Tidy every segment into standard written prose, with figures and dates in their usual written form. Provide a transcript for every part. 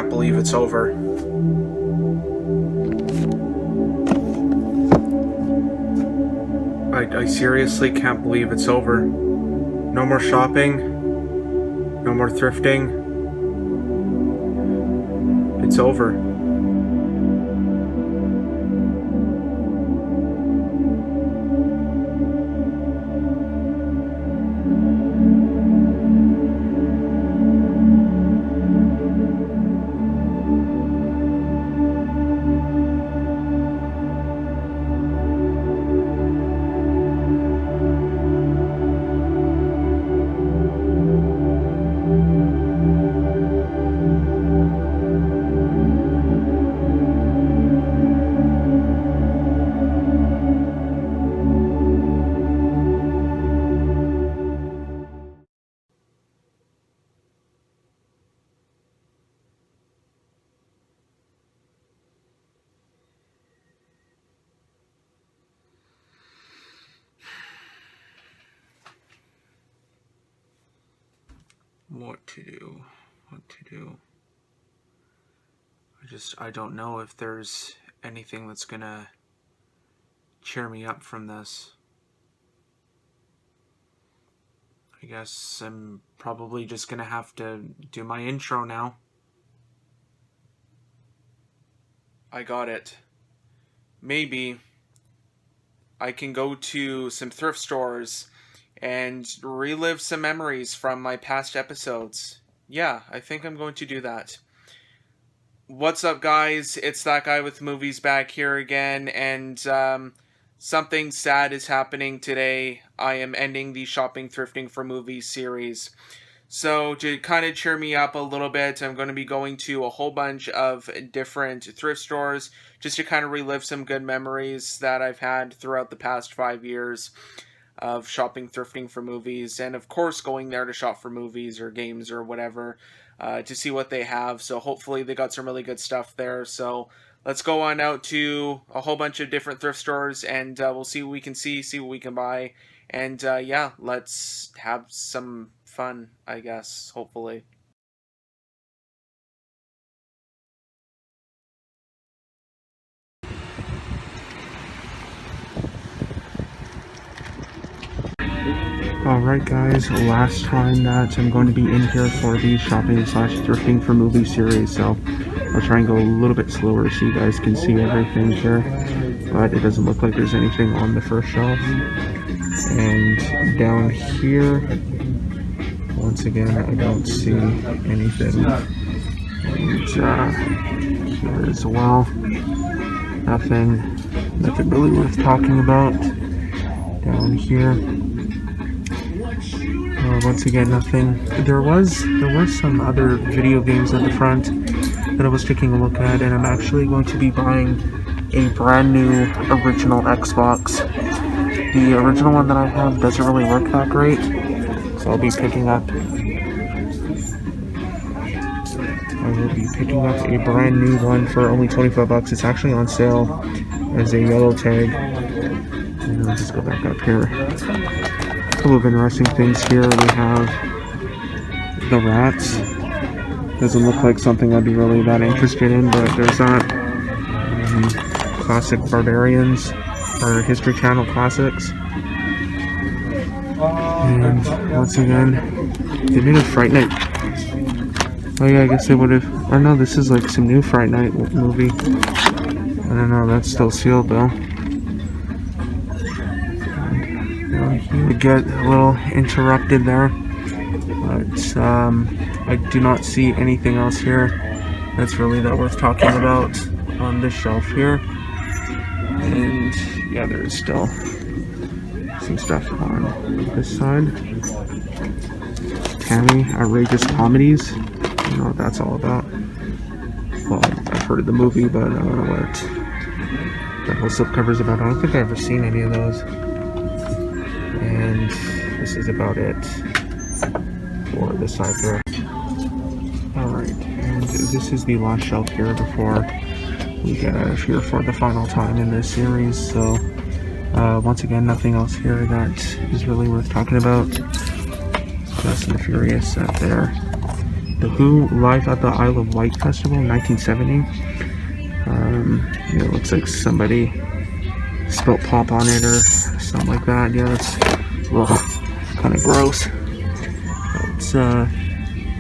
can't believe it's over. I seriously can't believe it's over. No more shopping. No more thrifting. It's over. What to do? I don't know if there's anything that's gonna cheer me up from this. I guess I'm probably just gonna have to do my intro now. I got it. Maybe I can go to some thrift stores and relive some memories from my past episodes. Yeah, I think I'm going to do that. What's up, guys? It's that guy with movies back here again, and something sad is happening today. I am ending the Shopping Thrifting for Movies series. So to kind of cheer me up a little bit, I'm going to be going to a whole bunch of different thrift stores just to kind of relive some good memories that I've had throughout the past 5 years of shopping thrifting for movies, and of course going there to shop for movies or games or whatever to see what they have. So hopefully they got some really good stuff there. So let's go on out to a whole bunch of different thrift stores, and we'll see what we can see what we can buy, and yeah, let's have some fun, I guess, hopefully. Alright guys, last time that I'm going to be in here for the shopping / thrifting for movie series, so I'll try and go a little bit slower so you guys can see everything here, but it doesn't look like there's anything on the first shelf. And down here, once again, I don't see anything. And here as well, nothing really worth talking about. Down here, once again, nothing. There were some other video games at the front that I was taking a look at, and I'm actually going to be buying a brand new original Xbox. The original one that I have doesn't really work that great, so I will be picking up a brand new one for only 25 bucks. It's actually on sale as a yellow tag. And I'll just go back up here. A couple of interesting things here. We have the rats. Doesn't look like something I'd be really that interested in, but there's that. Classic Barbarians, or History Channel classics. And once again, they made a Fright Night. Oh yeah, I guess they would have. I know this is like some new Fright Night movie. I don't know, that's still sealed though. We get a little interrupted there, but I do not see anything else here that's really that worth talking about on this shelf here. And yeah, there's still some stuff on this side. Tammy, Outrageous Comedies. I don't know what that's all about. Well, I've heard of the movie, but I don't know what the whole slipcover's about. I don't think I've ever seen any of those. And this is about it for the side here. Alright, and this is the last shelf here before we get out of here for the final time in this series. So once again, nothing else here that is really worth talking about. Fast and the Furious out there. The Who live at the Isle of Wight Festival in 1970. It looks like somebody spilt pop on it or something like that. Yeah, that's kind of gross. Let's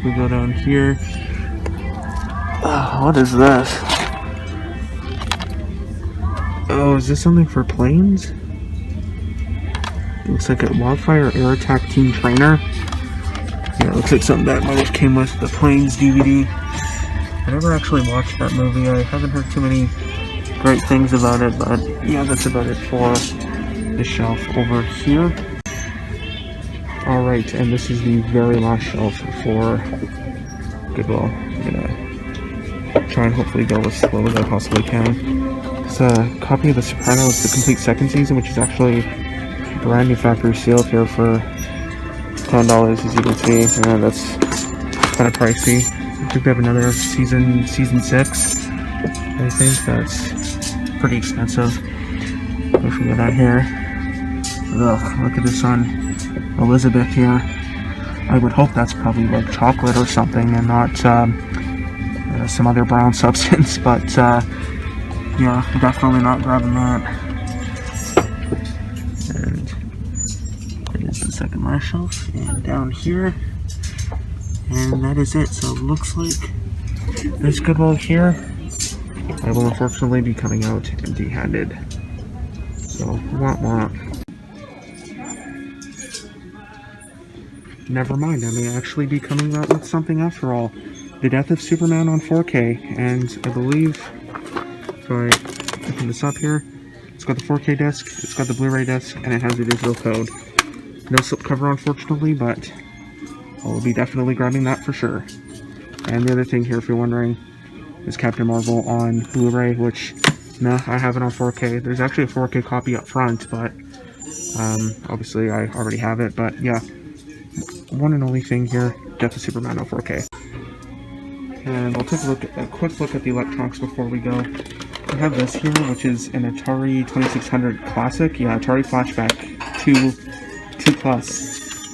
we go down here. What is this? Oh, is this something for planes? Looks like a Wildfire Air Attack Team Trainer. Yeah, it looks like something that might have came with the Planes DVD. I never actually watched that movie. I haven't heard too many great things about it, but yeah, that's about it for the shelf over here. Alright, and this is the very last shelf for Goodwill. I'm gonna try and hopefully go as slow as I possibly can. It's a copy of The Sopranos, the complete second season, which is actually brand new factory sealed here for $10, as you can see. That's kind of pricey. I think they have another season 6. I think that's pretty expensive. If we go down here, ugh, look at this on Elizabeth here. I would hope that's probably like chocolate or something and not some other brown substance, but yeah, definitely not grabbing that. And there's the second last shelf, and down here, and that is it. So it looks like this Goodwill here, I will unfortunately be coming out empty-handed. So, wah. Never mind, I may actually be coming out with something after all. The Death of Superman on 4K, and I believe, if I open this up here, it's got the 4K disc, it's got the Blu-ray disc, and it has a digital code. No slipcover, unfortunately, but I'll be definitely grabbing that for sure. And the other thing here, if you're wondering, is Captain Marvel on Blu-ray, which, no, I have it on 4K. There's actually a 4K copy up front, but obviously I already have it, but yeah. One and only thing here, Death of Superman on 4K. And we'll take a quick look at the electronics before we go. We have this here, which is an Atari 2600 Classic. Yeah, Atari Flashback 2 Plus.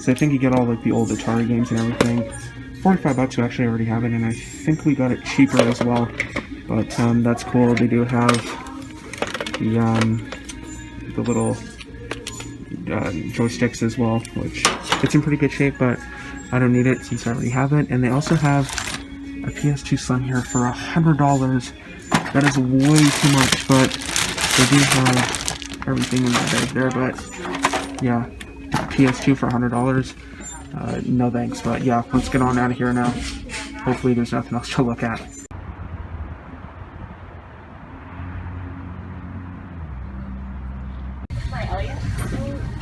So I think you get all like the old Atari games and everything. 45 bucks, we actually already have it, and I think we got it cheaper as well. But that's cool. They do have the little joysticks as well, which it's in pretty good shape, but I don't need it since I already have it. And they also have a PS2 Slim here for $100. That is way too much, but they do have everything in that bag there. But yeah, PS2 for $100. No thanks, but yeah, let's get on out of here now. Hopefully there's nothing else to look at.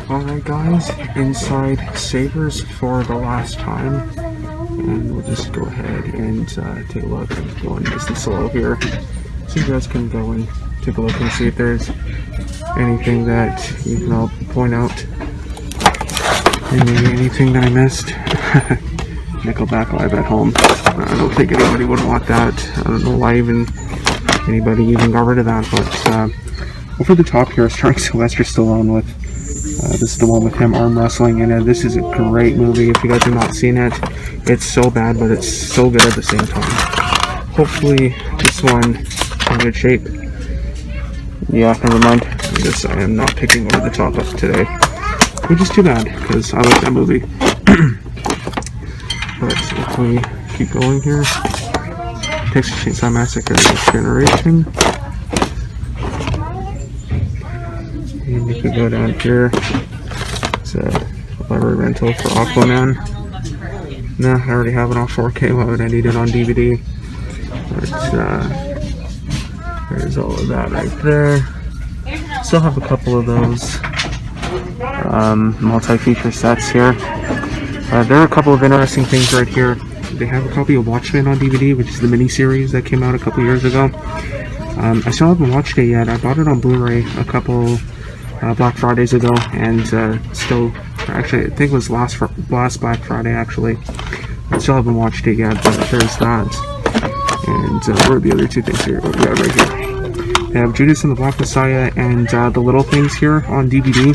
Alright guys, inside Savers for the last time, and we'll just go ahead and take a look. I'm going nice and slow here, so you guys can go and take a look and see if there's anything that you can all point out. And maybe anything that I missed. Nickelback Live at Home. I don't think anybody would want that. I don't know why anybody even got rid of that, but over the top here, starring Sylvester Stallone with this is the one with him arm wrestling, and this is a great movie. If you guys have not seen it, it's so bad, but it's so good at the same time. Hopefully this one is in good shape. Yeah, never mind. I am not picking over the top of today, which is too bad, because I like that movie. But if we keep going here, Texas Chainsaw Massacre Next Generation. And if we go down here, it's a library rental for Aquaman. Nah, I already have it on 4K. Why would I need it on DVD? But there's all of that right there. Still have a couple of those multi-feature sets here. There are a couple of interesting things right here. They have a copy of Watchmen on DVD, which is the miniseries that came out a couple years ago. I still haven't watched it yet. I bought it on Blu-ray a couple Black Fridays ago, and still, actually, I think it was last Black Friday, actually. I still haven't watched it yet, but there's that. And where are the other two things here? What we got right here? They have Judas and the Black Messiah and The Little Things here on DVD,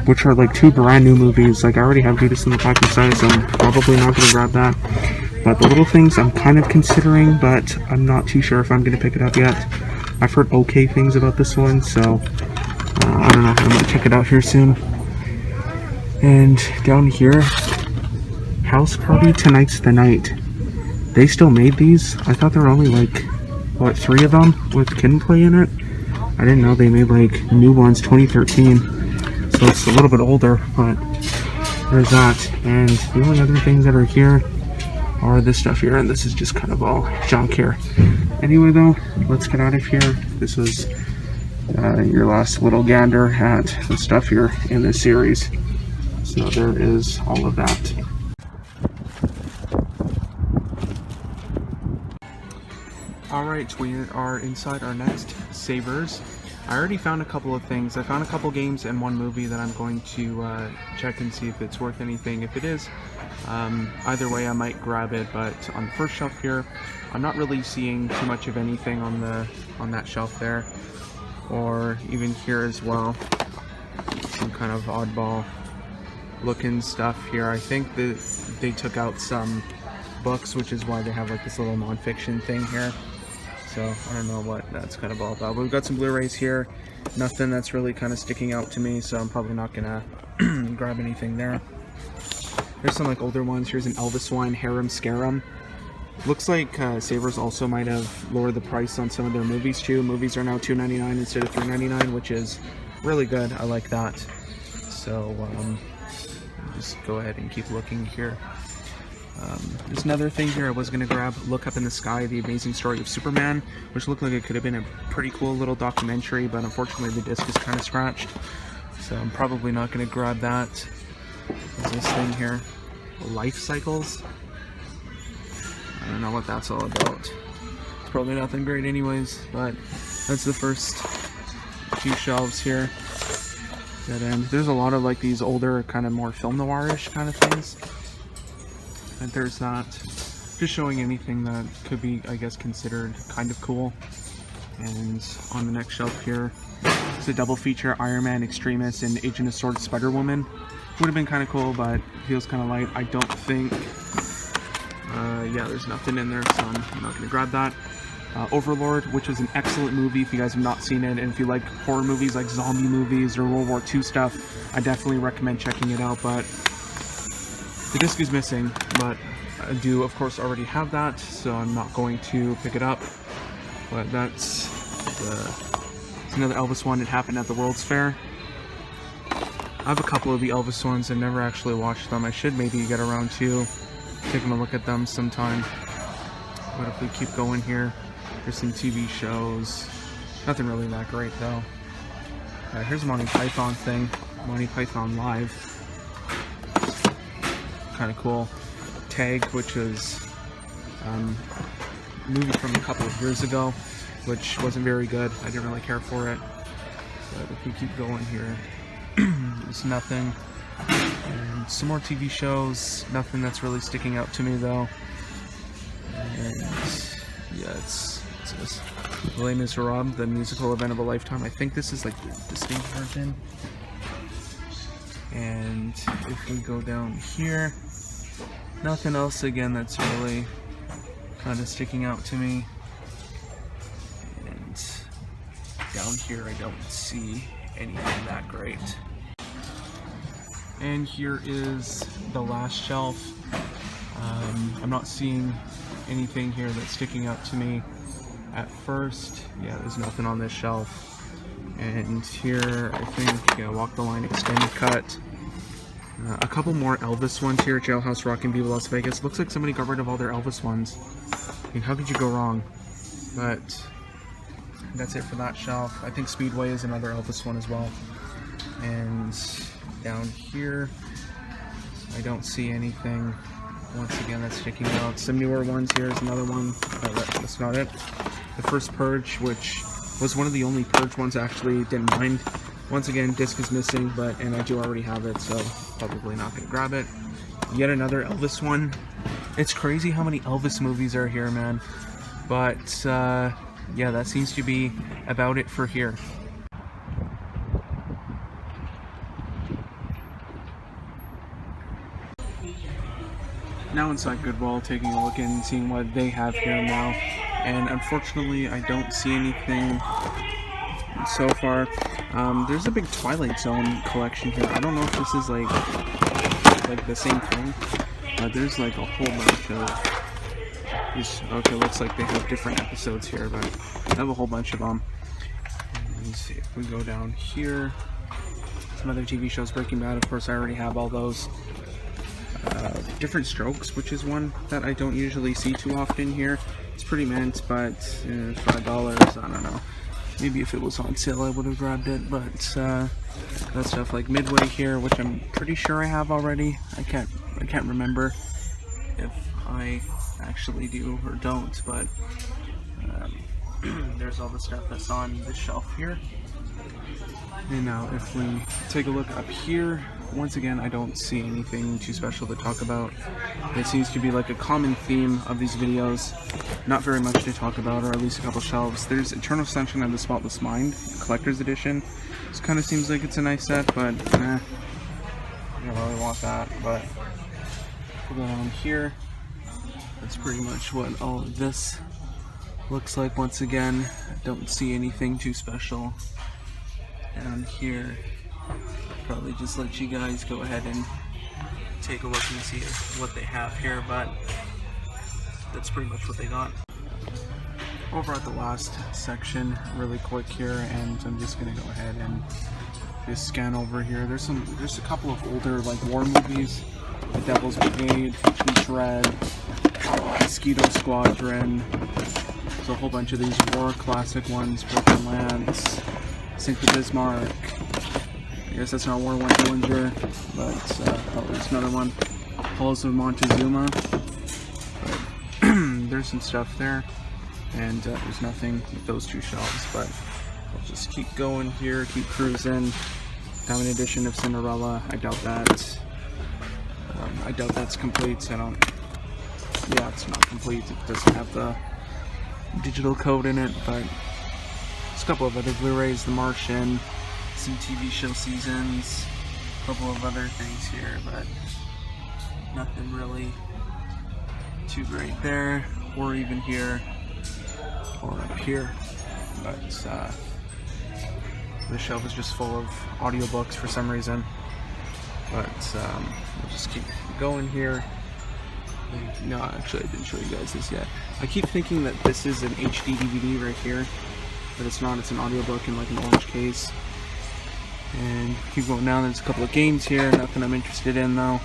which are like two brand new movies. Like, I already have Judas and the Black Messiah, so I'm probably not going to grab that. But the little things I'm kind of considering, but I'm not too sure if I'm going to pick it up yet. I've heard okay things about this one, so I don't know. I'm going to check it out here soon. And down here, House Party Tonight's the Night. They still made these. I thought there were only like, what, 3 of them with Kid and Play in it? I didn't know they made like new ones, 2013. So it's a little bit older, but there's that. And the only other things that are here are this stuff here, and this is just kind of all junk here. Anyway though, let's get out of here. This was your last little gander at the stuff here in this series. So there is all of that. Alright, we are inside our next Savers. I already found a couple of things. I found a couple games and one movie that I'm going to check and see if it's worth anything. If it is, either way I might grab it, but on the first shelf here, I'm not really seeing too much of anything on that shelf there, or even here as well. Some kind of oddball looking stuff here. I think that they took out some books, which is why they have like this little nonfiction thing here. So I don't know what that's kind of all about. But we've got some Blu-rays here. Nothing that's really kind of sticking out to me, so I'm probably not gonna grab anything there. There's some like older ones. Here's an Elvis one, Harem Scarum. Looks like Savers also might have lowered the price on some of their movies too. Movies are now $2.99 instead of $3.99, which is really good. I like that. So just go ahead and keep looking here. There's another thing here I was going to grab, Look Up in the Sky, The Amazing Story of Superman, which looked like it could have been a pretty cool little documentary, but unfortunately the disc is kind of scratched, so I'm probably not going to grab that. There's this thing here, Life Cycles. I don't know what that's all about. It's probably nothing great anyways, but that's the first few shelves here. Dead end. There's a lot of like these older, kind of more film noir-ish kind of things. And there's that. Just showing anything that could be, I guess, considered kind of cool. And on the next shelf here, it's a double feature, Iron Man Extremis and Agent of Sword Spider-Woman. Would have been kind of cool, but feels kind of light. I don't think... yeah, there's nothing in there, so I'm not going to grab that. Overlord, which was an excellent movie if you guys have not seen it, and if you like horror movies like zombie movies or World War II stuff, I definitely recommend checking it out, but the disc is missing, but I do of course already have that, so I'm not going to pick it up. But that's another Elvis one. It happened at the World's Fair. I have a couple of the Elvis ones. I've never actually watched them. I should maybe get around to taking a look at them sometime. But if we keep going here, there's some TV shows. Nothing really that great though. Here's a Monty Python thing. Monty Python Live. Kind of cool. Tag, which was a movie from a couple of years ago, which wasn't very good. I didn't really care for it. But if we keep going here, there's nothing. And some more TV shows. Nothing that's really sticking out to me though. And yeah, it's this. Les Miserables, the musical event of a lifetime. I think this is like the distinct version. And if we go down here, nothing else again that's really kind of sticking out to me. And down here I don't see anything that great. And here is the last shelf. I'm not seeing anything here that's sticking out to me at first. Yeah, there's nothing on this shelf. And here, I think, yeah, Walk the Line Extended Cut. A couple more Elvis ones here, Jailhouse Rock and Viva Las Vegas. Looks like somebody got rid of all their Elvis ones. I mean, how could you go wrong? But that's it for that shelf. I think Speedway is another Elvis one as well. And down here, I don't see anything. Once again, that's sticking out. Some newer ones. Here's another one. Oh, that's not it. The first Purge, which was one of the only Purge ones I actually didn't mind. Once again, disc is missing, and I do already have it, so probably not going to grab it. Yet another Elvis one. It's crazy how many Elvis movies are here, man. But, yeah, that seems to be about it for here. Now inside Goodwill, taking a look and seeing what they have here now, and unfortunately I don't see anything so far. There's a big Twilight Zone collection here. I don't know if this is like the same thing, but there's like a whole bunch of these. Okay, looks like they have different episodes here, but I have a whole bunch of them. And see if we go down here, some other TV shows. Breaking Bad, of course, I already have all those. Different Strokes, which is one that I don't usually see too often here. It's pretty mint, but $5, I don't know. Maybe if it was on sale I would have grabbed it, but that stuff like Midway here, which I'm pretty sure I have already. I can't remember if I actually do or don't, but there's all the stuff that's on this shelf here. And now if we take a look up here, once again I don't see anything too special to talk about. It seems to be like a common theme of these videos. Not very much to talk about, or at least a couple shelves. There's Eternal Sunshine of the Spotless Mind, Collector's Edition. This kind of seems like it's a nice set, but I don't really want that. But we'll go down here. That's pretty much what all of this looks like. Once again, I don't see anything too special down here. Probably just let you guys go ahead and take a look and see what they have here, but that's pretty much what they got. Over at the last section, really quick here, and I'm just gonna go ahead and just scan over here. There's a couple of older like war movies, The Devil's Brigade, Dread, Mosquito Squadron. There's a whole bunch of these war classic ones, Broken Lance, Sink the Bismarck. I guess that's not War One Dillinger, but oh, there's another one, Halls of Montezuma. But there's some stuff there, and there's nothing with those two shelves. But we'll just keep going here, keep cruising. Diamond edition of Cinderella. I doubt that. I doubt that's complete. Yeah, it's not complete. It doesn't have the digital code in it, but there's a couple of other Blu-rays, The Martian, some TV show seasons, a couple of other things here, but nothing really too great there, or even here, or up here. But the shelf is just full of audiobooks for some reason. But we'll just keep going here. No, actually I didn't show you guys this yet. I keep thinking that this is an HD DVD right here, but it's not. It's an audiobook in like an orange case. And keep going down. There's a couple of games here, nothing I'm interested in though.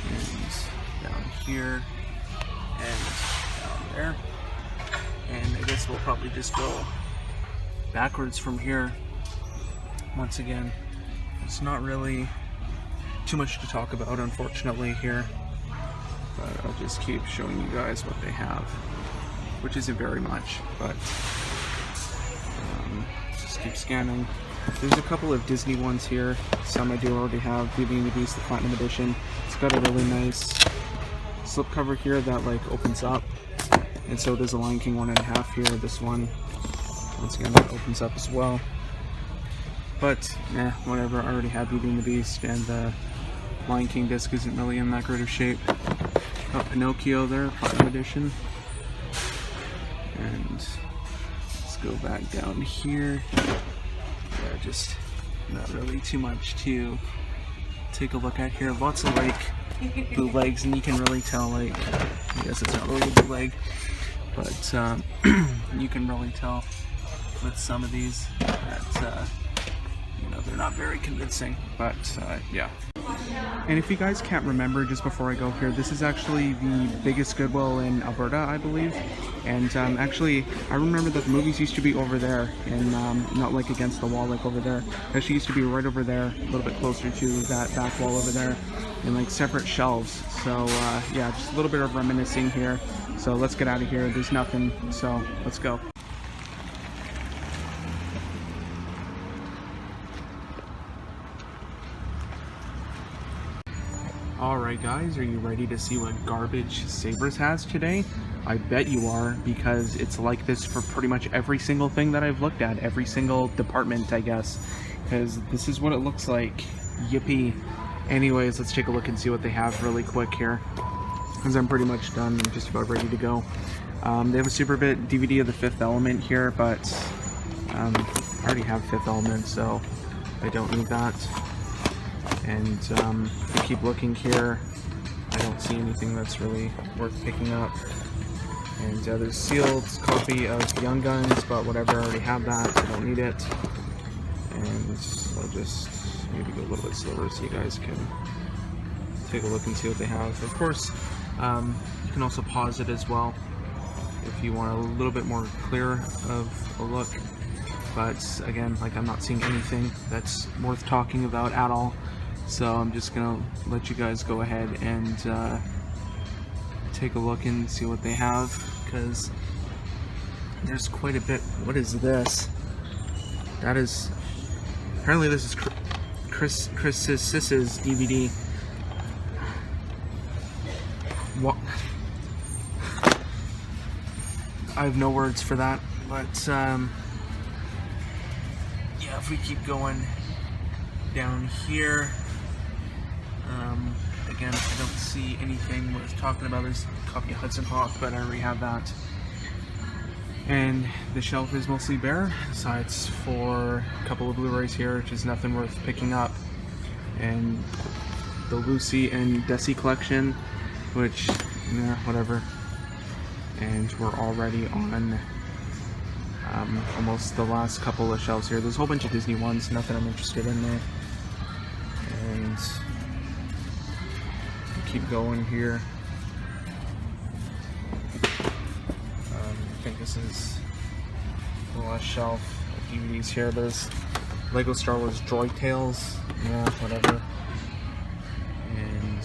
And down here, and down there. And I guess we'll probably just go backwards from here. Once again, it's not really too much to talk about, unfortunately, here. But I'll just keep showing you guys what they have, which isn't very much, but just keep scanning. There's a couple of Disney ones here. Some I do already have. Beauty and the Beast, the Platinum Edition. It's got a really nice slipcover here that like opens up, and so there's a Lion King 1.5 here. This one, once again, that opens up as well. But whatever. I already have Beauty and the Beast, and the Lion King disc isn't really in that great of shape. Got Pinocchio there, Platinum Edition. And let's go back down here. Yeah, just not really too much to take a look at here. Lots of like bootlegs, and you can really tell, like, I guess it's not really a bootleg, but you can really tell with some of these that you know, they're not very convincing, but yeah. And if you guys can't remember, just before I go here, this is actually the biggest Goodwill in Alberta, I believe. And actually, I remember that the movies used to be over there, and not like against the wall like over there. It actually used to be right over there, a little bit closer to that back wall over there, in like separate shelves. So yeah, just a little bit of reminiscing here. So let's get out of here. There's nothing, so let's go. Alright guys, are you ready to see what garbage Savers has today? I bet you are, because it's like this for pretty much every single thing that I've looked at, every single department, I guess, because this is what it looks like. Yippee. Anyways, let's take a look and see what they have really quick here. because I'm pretty much done. I'm just about ready to go. They have a Super Bit DVD of The Fifth Element here, but I already have Fifth Element, so I don't need that. And if you keep looking here, I don't see anything that's really worth picking up. And there's a sealed copy of Young Guns, but whatever, I already have that, so I don't need it. And I'll just maybe go a little bit slower so you guys can take a look and see what they have. Of course, you can also pause it as well if you want a little bit more clear of a look. But again, like, I'm not seeing anything that's worth talking about at all. So I'm just gonna let you guys go ahead and take a look and see what they have, because there's quite a bit. What is this? That is, apparently this is Chris's Sis's DVD. What? I have no words for that, but yeah, if we keep going down here, again, I don't see anything worth talking about. There's a copy of Hudson Hawk, but I already have that. And the shelf is mostly bare, besides for a couple of Blu-rays here, which is nothing worth picking up. And the Lucy and Desi collection, which, nah, whatever. And we're already on almost the last couple of shelves here. There's a whole bunch of Disney ones, nothing I'm interested in there. And keep going here. I think this is the last shelf of DVDs here. There's Lego Star Wars Droid Tales, yeah, whatever. And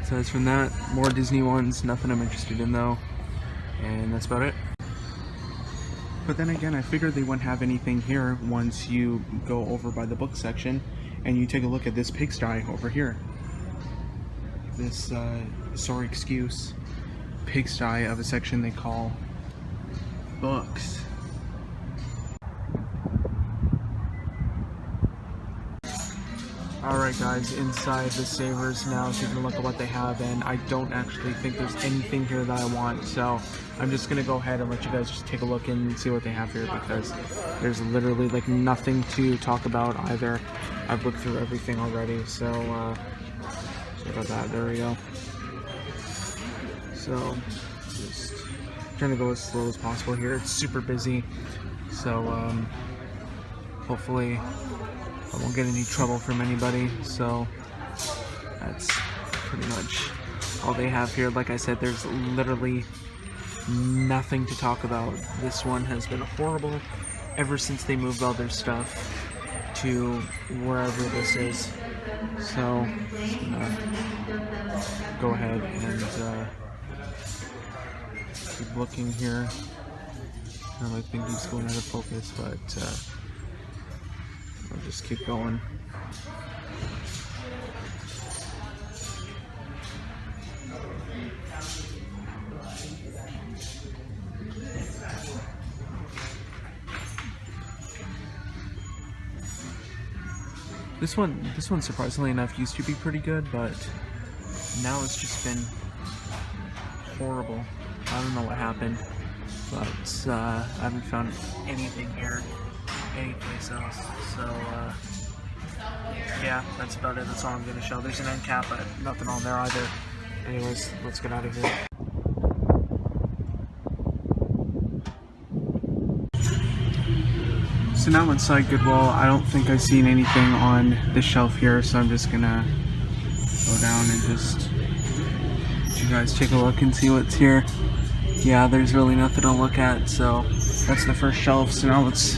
aside from that, more Disney ones, nothing I'm interested in though. And that's about it. But then again, I figured they wouldn't have anything here once you go over by the book section and you take a look at this pigsty over here. This, sorry excuse, pigsty of a section they call books. Alright guys, inside the Savers now, taking a look at what they have, and I don't actually think there's anything here that I want, so I'm just gonna go ahead and let you guys just take a look and see what they have here, because there's literally like nothing to talk about either. I've looked through everything already, so sorry about that. There we go. So just trying to go as slow as possible here. It's super busy, so hopefully I won't get any trouble from anybody. So that's pretty much all they have here. Like I said, there's literally nothing to talk about. This one has been horrible ever since they moved all their stuff to wherever this is. So go ahead and keep looking here. I think he's going out of focus, but I'll just keep going. This one surprisingly enough used to be pretty good, but now it's just been horrible. I don't know what happened, but I haven't found anything here anyplace else. So yeah, that's about it. That's all I'm gonna show. There's an end cap, but nothing on there either. Anyways, let's get out of here. So now inside Goodwill, I don't think I've seen anything on this shelf here, so I'm just gonna go down and just let you guys take a look and see what's here. Yeah, there's really nothing to look at, so that's the first shelf. So now let's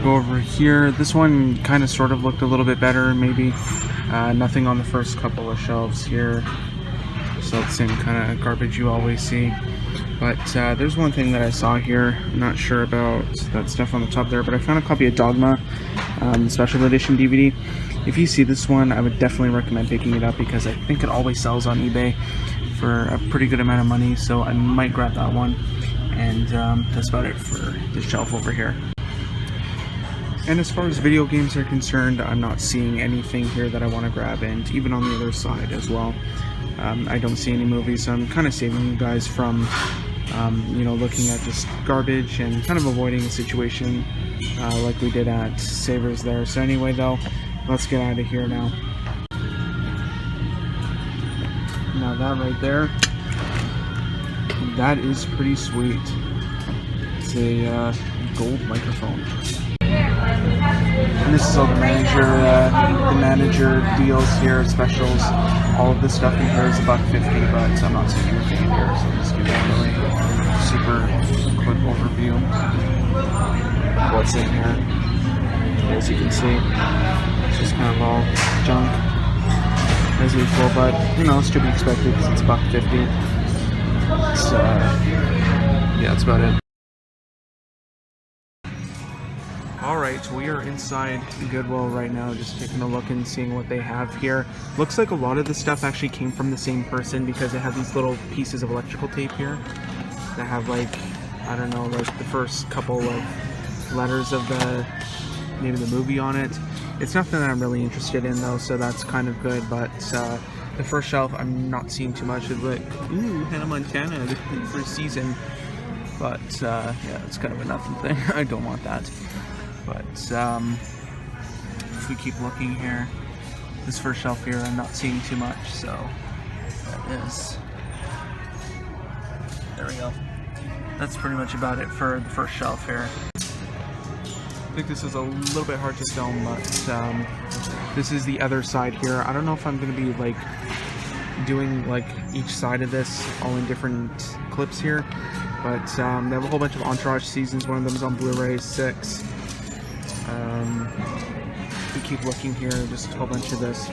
go over here. This one kind of sort of looked a little bit better, maybe. Nothing on the first couple of shelves here. So the same kind of garbage you always see. But there's one thing that I saw here. I'm not sure about that stuff on the top there, but I found a copy of Dogma, special edition DVD. If you see this one, I would definitely recommend picking it up, because I think it always sells on eBay for a pretty good amount of money, so I might grab that one. And that's about it for the shelf over here. And as far as video games are concerned, I'm not seeing anything here that I want to grab, and even on the other side as well. I don't see any movies, so I'm kind of saving you guys from looking at just garbage and kind of avoiding a situation like we did at Savers there. So anyway, though, let's get out of here now. Now that right there, that is pretty sweet. It's a gold microphone. And this is all the manager deals here, specials. All of this stuff in here is $1.50, but I'm not seeing anything in here, so I'll just give you a really super quick overview of what's in here. As you can see, it's just kind of all junk as usual, but it's to be expected because it's $1.50. So yeah, that's about it. Alright, we are inside Goodwill right now, just taking a look and seeing what they have here. Looks like a lot of the stuff actually came from the same person because they have these little pieces of electrical tape here that have like the first couple of letters of maybe the movie on it. It's nothing that I'm really interested in though, so that's kind of good, but the first shelf I'm not seeing too much of, like, ooh, Hannah Montana, the first season. But yeah, it's kind of a nothing thing. I don't want that. But if we keep looking here, this first shelf here, I'm not seeing too much, so that is, there we go. That's pretty much about it for the first shelf here. I think this is a little bit hard to film, but this is the other side here. I don't know if I'm going to be like doing like each side of this all in different clips here, but they have a whole bunch of Entourage seasons. One of them is on Blu-ray 6. We keep looking here, just a whole bunch of this, Ooh.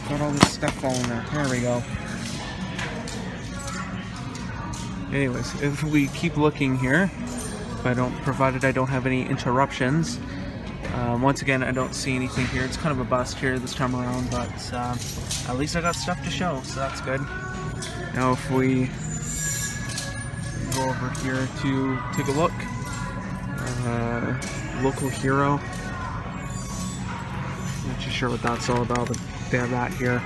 Got all this stuff falling there. There we go. Anyways, if we keep looking here, provided I don't have any interruptions. Once again, I don't see anything here. It's kind of a bust here this time around, but at least I got stuff to show, so that's good. Now if we go over here to take a look, Local Hero. Not too sure what that's all about, but they have that here.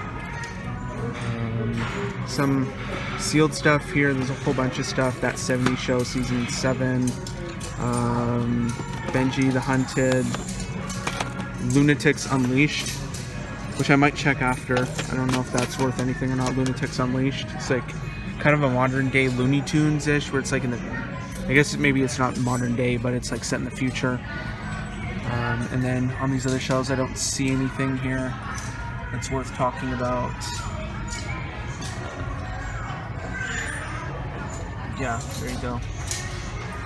Some sealed stuff here. There's a whole bunch of stuff. That 70s Show season 7, Benji the Hunted, Lunatics Unleashed, which I might check after. I don't know if that's worth anything or not. Lunatics Unleashed. It's like kind of a modern day Looney Tunes ish, where it's like in the, I guess maybe it's not modern day, but it's like set in the future. And then on these other shelves, I don't see anything here that's worth talking about. Yeah, there you go.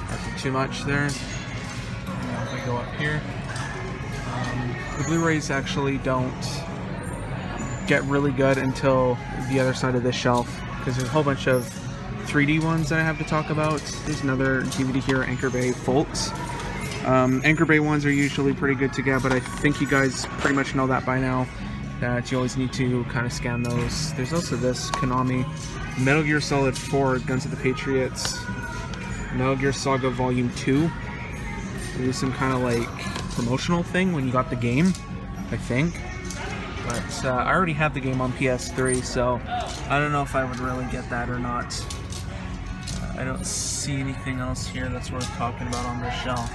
Nothing too much there. Now if we go up here, the Blu-rays actually don't get really good until the other side of this shelf, because there's a whole bunch of 3D ones that I have to talk about. There's another DVD here, Anchor Bay Folks. Anchor Bay ones are usually pretty good to get, but I think you guys pretty much know that by now, that you always need to kind of scan those. There's also this Konami Metal Gear Solid 4 Guns of the Patriots, Metal Gear Saga Volume 2. There's some kind of like promotional thing when you got the game, I think. But I already have the game on PS3, so I don't know if I would really get that or not. I don't see anything else here that's worth talking about on this shelf.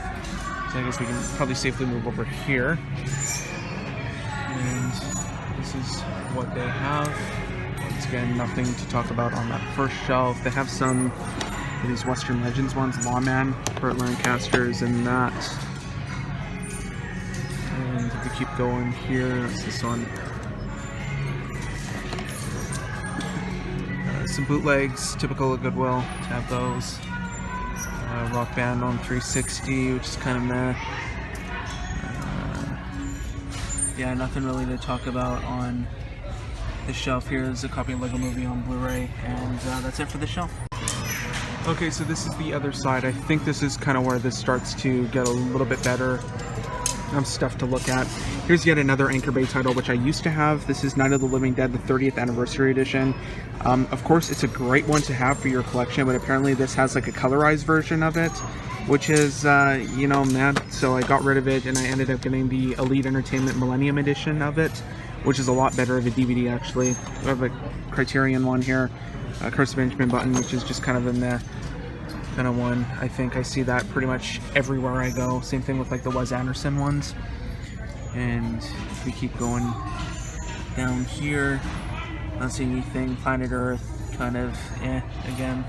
So I guess we can probably safely move over here. And this is what they have. Once again, nothing to talk about on that first shelf. They have some of these Western Legends ones, Lawman, Burt Lancaster's, and that. And if we keep going here, what's this one? Some bootlegs, typical of Goodwill, to have those. Rock Band on 360, which is kind of meh. Yeah, nothing really to talk about on this shelf here. There's a copy of Lego Movie on Blu-ray, and that's it for the shelf. Okay, so this is the other side. I think this is kind of where this starts to get a little bit better. stuff to look at. Here's yet another Anchor Bay title, which I used to have. This is Night of the Living Dead, the 30th Anniversary Edition. Of course, it's a great one to have for your collection, but apparently this has like a colorized version of it, which is, you know, mad. So I got rid of it, and I ended up getting the Elite Entertainment Millennium Edition of it, which is a lot better of a DVD, actually. We have a Criterion one here, a Curse of Benjamin Button, which is just kind of in the kind of one. I think I see that pretty much everywhere I go. Same thing with like the Wes Anderson ones. And if we keep going down here, not seeing anything. Planet Earth, kind of again.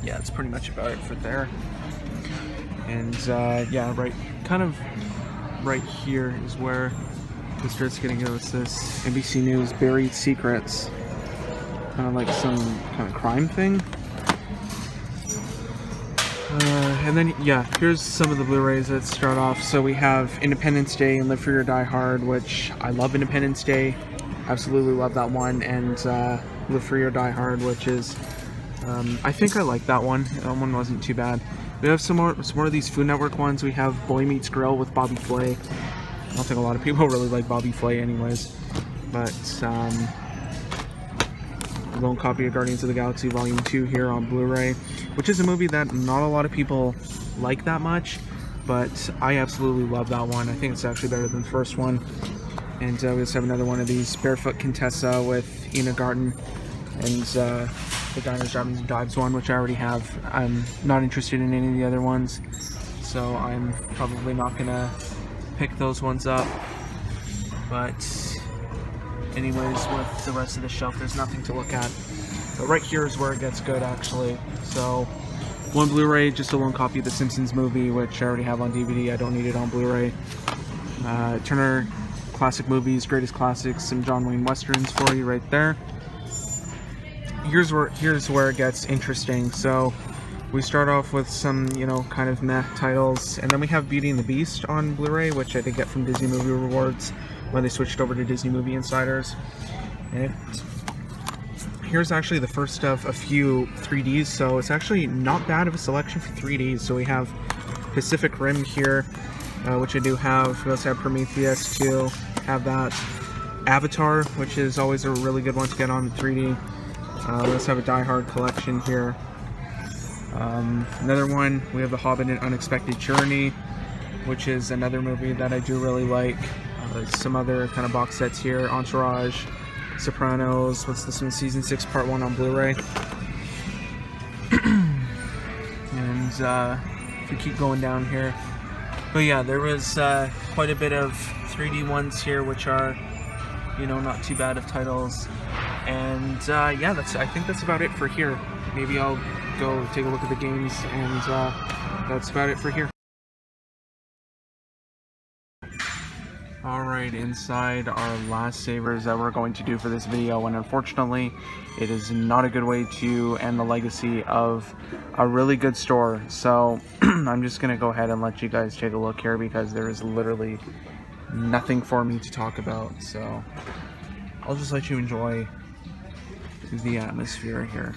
Yeah, that's pretty much about it for there. And yeah, kind of right here is where it starts getting good. It's this NBC News Buried Secrets, kind of like some kind of crime thing. And then, yeah, here's some of the Blu-rays that start off. So we have Independence Day and Live Free or Die Hard, which I love Independence Day. Absolutely love that one. And Live Free or Die Hard, which is, I think I like that one. That one wasn't too bad. We have some more of these Food Network ones. We have Boy Meets Grill with Bobby Flay. I don't think a lot of people really like Bobby Flay anyways. But, lone copy of Guardians of the Galaxy Volume 2 here on Blu-ray, which is a movie that not a lot of people like that much, but I absolutely love that one. I think it's actually better than the first one. And we just have another one of these, Barefoot Contessa with Ina Garten, and the Diners, Drive-Ins, and Dives one, which I already have. I'm not interested in any of the other ones, so I'm probably not gonna pick those ones up. But anyways, with the rest of the shelf, there's nothing to look at. But right here is where it gets good, actually. So, one Blu-ray, just a lone copy of the Simpsons movie, which I already have on DVD. I don't need it on Blu-ray. Turner Classic Movies, Greatest Classics, some John Wayne Westerns for you right there. Here's where it gets interesting. So, we start off with some, you know, kind of meh titles, and then we have Beauty and the Beast on Blu-ray, which I did get from Disney Movie Rewards when they switched over to Disney Movie Insiders. And here's actually the first of a few 3Ds, so it's actually not bad of a selection for 3Ds. So we have Pacific Rim here, which I do have. We also have Prometheus too, have that. Avatar, which is always a really good one to get on 3D. We also have a Die Hard collection here. Another one, we have The Hobbit and Unexpected Journey, which is another movie that I do really like. Some other kind of box sets here, Entourage, Sopranos, what's this one, Season 6 Part 1 on Blu-ray. And if we keep going down here, but yeah, there was quite a bit of 3D ones here, which are, you know, not too bad of titles. And yeah, I think that's about it for here. Maybe I'll go take a look at the games, and that's about it for here. Alright, inside our last savers that we're going to do for this video, and unfortunately it is not a good way to end the legacy of a really good store. So I'm just going to go ahead and let you guys take a look here, because there is literally nothing for me to talk about. So I'll just let you enjoy the atmosphere here.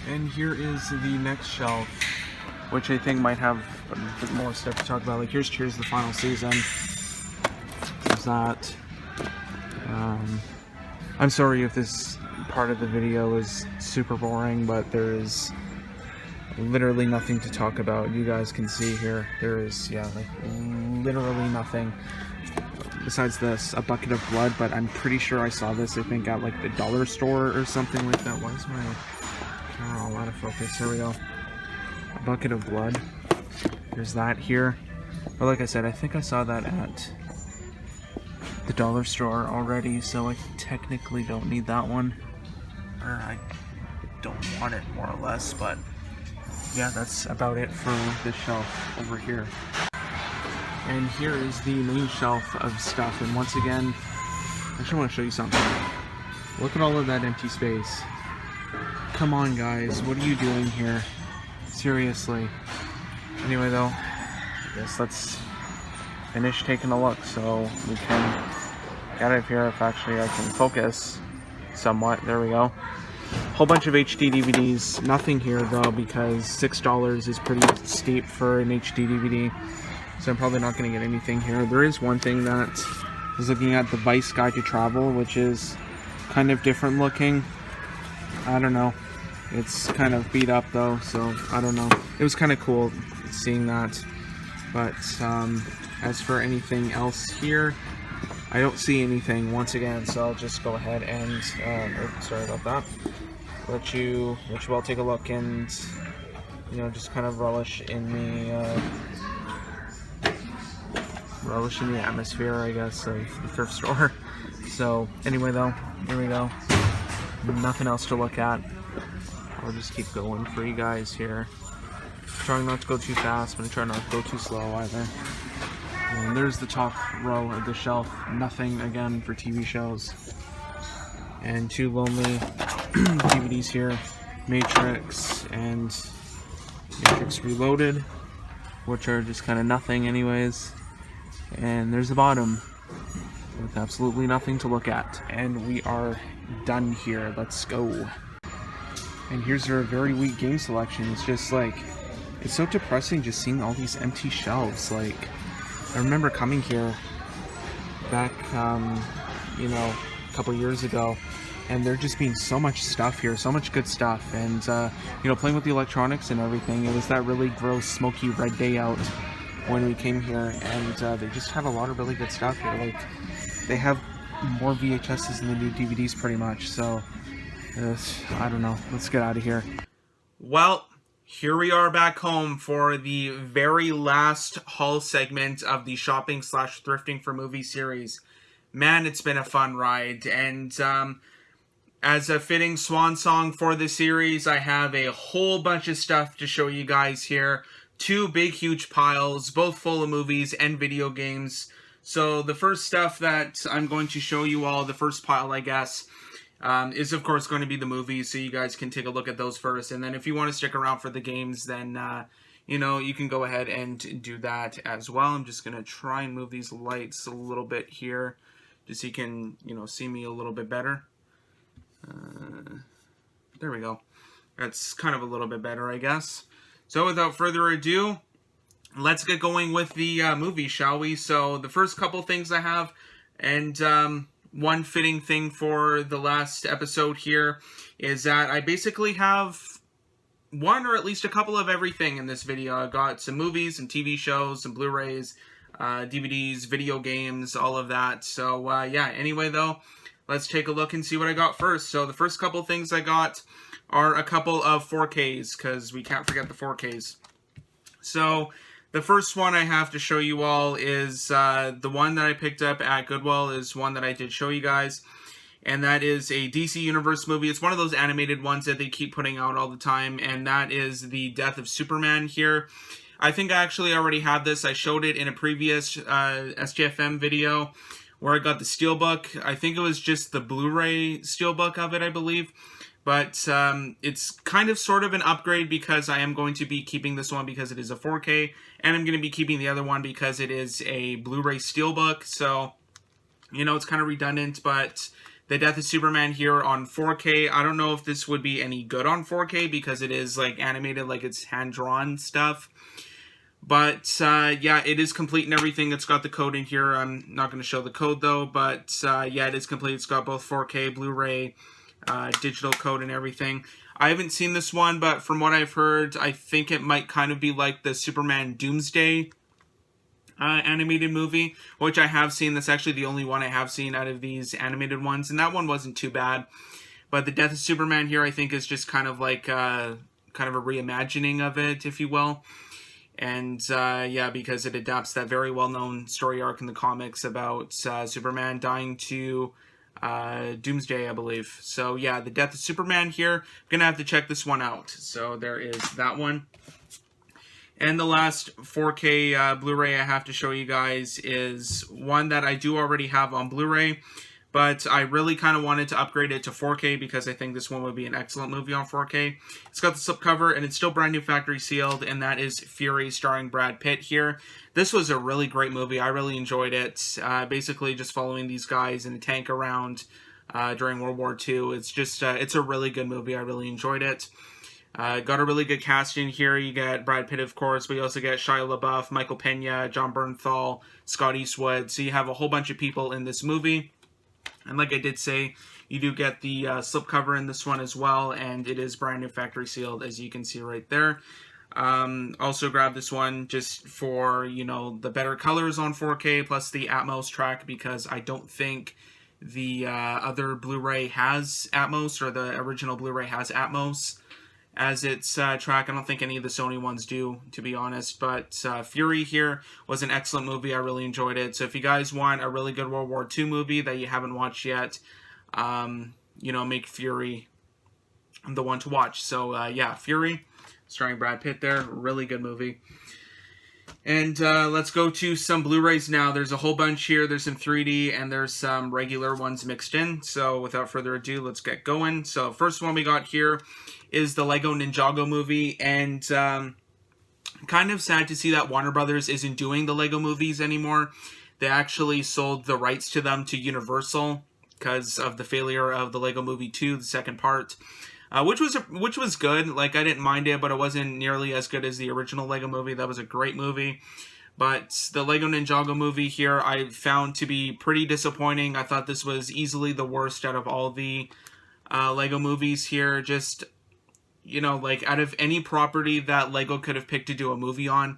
And here is the next shelf, which I think might have a bit more stuff to talk about. Like here's Cheers the Final Season. There's that. I'm sorry if this part of the video is super boring, but there is literally nothing to talk about. You guys can see here, there is, yeah, like literally nothing. Besides this, a bucket of blood, but I'm pretty sure I saw this, I think, at like the dollar store or something like that. Why is my camera all out of focus? Here we go. A bucket of blood. There's that here. But like I said, I think I saw that at the dollar store already, so I technically don't need that one. Or I don't want it, more or less, but yeah, that's about it for this shelf over here. And here is the main shelf of stuff, and once again, I just want to show you something. Look at all of that empty space. Come on, guys, what are you doing here? Seriously. Anyway, though, I guess let's finished taking a look, so we can get out of here. If actually I can focus somewhat. There we go. Whole bunch of HD DVDs. Nothing here though, because $6 is pretty steep for an HD DVD. So I'm probably not going to get anything here. There is one thing that I was looking at, the Vice Guide to Travel, which is kind of different looking. I don't know. It's kind of beat up though, so I don't know. It was kind of cool seeing that. But as for anything else here, I don't see anything once again, so I'll just go ahead and, sorry about that, let you all take a look and, you know, just kind of relish in the atmosphere, I guess, of the thrift store. So anyway though, here we go. Nothing else to look at. I'll just keep going for you guys here. Trying not to go too fast, but I'm trying not to go too slow either. And there's the top row of the shelf. Nothing again for TV shows. And two lonely DVDs here. Matrix and Matrix Reloaded, which are just kind of nothing anyways. And there's the bottom with absolutely nothing to look at. And we are done here. Let's go. And here's our very weak game selection. It's just like, it's so depressing just seeing all these empty shelves. Like, I remember coming here back, you know, a couple years ago, and there just being so much stuff here, so much good stuff, and, you know, playing with the electronics and everything. It was that really gross, smoky red day out when we came here, and they just have a lot of really good stuff here. Like, they have more VHSs than they do DVDs pretty much, so, I don't know. Let's get out of here. Well, here we are back home for the very last haul segment of the shopping / thrifting for movie series. Man, it's been a fun ride, and as a fitting swan song for the series, I have a whole bunch of stuff to show you guys here. Two big, huge piles, both full of movies and video games. So the first stuff that I'm going to show you all, the first pile, I guess, is of course going to be the movies, so you guys can take a look at those first, and then if you want to stick around for the games, then you know, you can go ahead and do that as well. I'm just going to try and move these lights a little bit here, just so you can, you know, see me a little bit better. There we go. That's kind of a little bit better, I guess. So without further ado, let's get going with the movie, shall we? So the first couple things I have, and one fitting thing for the last episode here is that I basically have one or at least a couple of everything in this video. I got some movies and TV shows, some Blu-rays, DVDs, video games, all of that. So yeah, anyway though, let's take a look and see what I got first. So the first couple things I got are a couple of 4Ks, because we can't forget the 4Ks. So the first one I have to show you all is the one that I picked up at Goodwill, is one that I did show you guys. And that is a DC Universe movie. It's one of those animated ones that they keep putting out all the time. And that is The Death of Superman here. I think I actually already have this. I showed it in a previous STFM video where I got the steelbook. I think it was just the Blu-ray steelbook of it, I believe. But it's kind of sort of an upgrade, because I am going to be keeping this one because it is a 4K. And I'm going to be keeping the other one because it is a Blu-ray steelbook. So, you know, it's kind of redundant, but The Death of Superman here on 4K. I don't know if this would be any good on 4K because it is like animated, like it's hand-drawn stuff. But yeah, it is complete and everything. It's got the code in here. I'm not going to show the code though, but yeah, it is complete. It's got both 4K, Blu-ray, digital code and everything. I haven't seen this one, but from what I've heard, I think it might kind of be like the Superman Doomsday animated movie, which I have seen. That's actually the only one I have seen out of these animated ones, and that one wasn't too bad. But The Death of Superman here, I think, is just kind of like kind of a reimagining of it, if you will. And yeah, because it adapts that very well-known story arc in the comics about Superman dying to Doomsday, I believe. So yeah, The Death of Superman here. I'm gonna have to check this one out. So there is that one. And the last 4K Blu-ray I have to show you guys is one that I do already have on Blu-ray, but I really kind of wanted to upgrade it to 4K because I think this one would be an excellent movie on 4K. It's got the slipcover, and it's still brand new factory sealed, and that is Fury starring Brad Pitt here. This was a really great movie. I really enjoyed it. Basically just following these guys in a tank around during World War II. It's just, it's a really good movie. I really enjoyed it. Got a really good cast in here. You get Brad Pitt, of course, but you also get Shia LaBeouf, Michael Pena, John Bernthal, Scott Eastwood. So you have a whole bunch of people in this movie. And like I did say, you do get the slipcover in this one as well, and it is brand new factory sealed, as you can see right there. Also grabbed this one just for, you know, the better colors on 4K, plus the Atmos track, because I don't think the other Blu-ray has Atmos, or the original Blu-ray has Atmos as its track. I don't think any of the Sony ones do, to be honest. But Fury here was an excellent movie. I really enjoyed it. So if you guys want a really good World War II movie that you haven't watched yet, you know, make Fury the one to watch. So yeah, Fury, starring Brad Pitt there. Really good movie. And let's go to some Blu-rays now. There's a whole bunch here. There's some 3D and there's some regular ones mixed in. So without further ado, let's get going. So first one we got here is the Lego Ninjago movie. And kind of sad to see that Warner Brothers isn't doing the Lego movies anymore. They actually sold the rights to them to Universal because of the failure of the Lego Movie 2, the second part. Which was good. Like, I didn't mind it, but it wasn't nearly as good as the original Lego movie. That was a great movie. But the Lego Ninjago movie here I found to be pretty disappointing. I thought this was easily the worst out of all the Lego movies here. Just, you know, like, out of any property that Lego could have picked to do a movie on,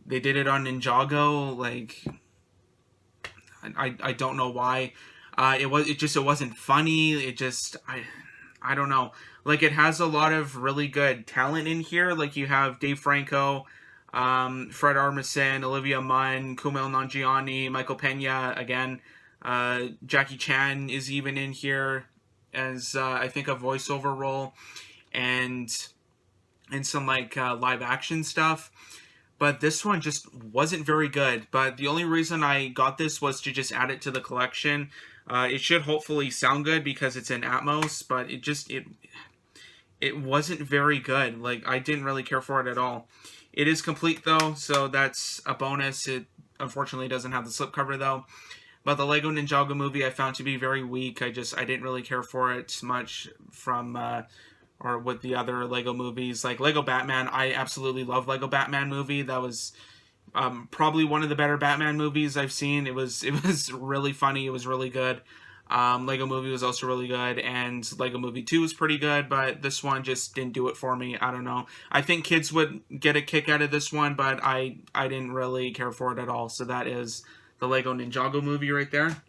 they did it on Ninjago. Like, I don't know why. It wasn't funny. I don't know. Like, it has a lot of really good talent in here. Like, you have Dave Franco, Fred Armisen, Olivia Munn, Kumail Nanjiani, Michael Pena, again. Jackie Chan is even in here as, I think, a voiceover role. And some, like, live action stuff. But this one just wasn't very good. But the only reason I got this was to just add it to the collection. It should hopefully sound good because it's in Atmos, but it wasn't very good. Like, I didn't really care for it at all. It is complete though, so that's a bonus. It unfortunately doesn't have the slipcover though. But the Lego Ninjago movie I found to be very weak. I didn't really care for it much from or with the other Lego movies. Like Lego Batman, I absolutely love Lego Batman movie. That was probably one of the better Batman movies I've seen. It was really funny. It was really good. Lego Movie was also really good, and Lego Movie 2 was pretty good, but this one just didn't do it for me. I don't know. I think kids would get a kick out of this one, but I didn't really care for it at all. So that is the Lego Ninjago movie right there.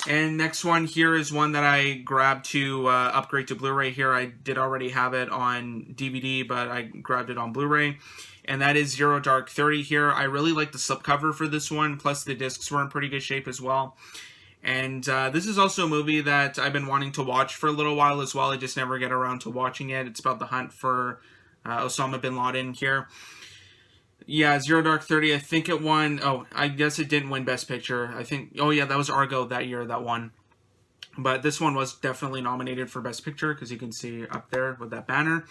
And next one here is one that I grabbed to upgrade to Blu-ray here. I did already have it on DVD, but I grabbed it on Blu-ray. And that is Zero Dark 30 here. I really like the slipcover for this one, plus the discs were in pretty good shape as well. And this is also a movie that I've been wanting to watch for a little while as well. I just never get around to watching it. It's about the hunt for Osama bin Laden here. Yeah, Zero Dark 30, I think it won... Oh, I guess it didn't win Best Picture. I think... Oh, yeah, that was Argo that year that won. But this one was definitely nominated for Best Picture, because you can see up there with that banner.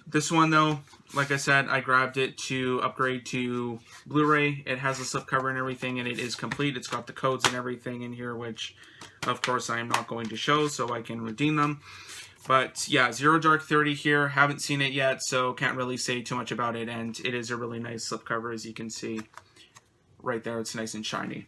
This one, though, like I said, I grabbed it to upgrade to Blu-ray. It has a slipcover and everything, and it is complete. It's got the codes and everything in here, which, of course, I am not going to show, so I can redeem them. But, yeah, Zero Dark 30 here. Haven't seen it yet, so can't really say too much about it. And it is a really nice slipcover, as you can see right there. It's nice and shiny.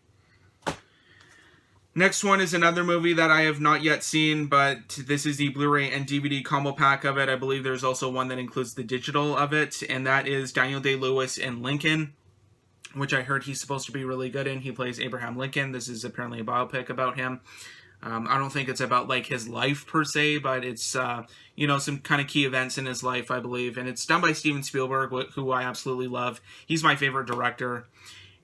Next one is another movie that I have not yet seen, but this is the Blu-ray and DVD combo pack of it. I believe there's also one that includes the digital of it, and that is Daniel Day-Lewis in Lincoln, which I heard he's supposed to be really good in. He plays Abraham Lincoln. This is apparently a biopic about him. I don't think it's about, like, his life per se, but it's, you know, some kind of key events in his life, I believe. And it's done by Steven Spielberg, who I absolutely love. He's my favorite director.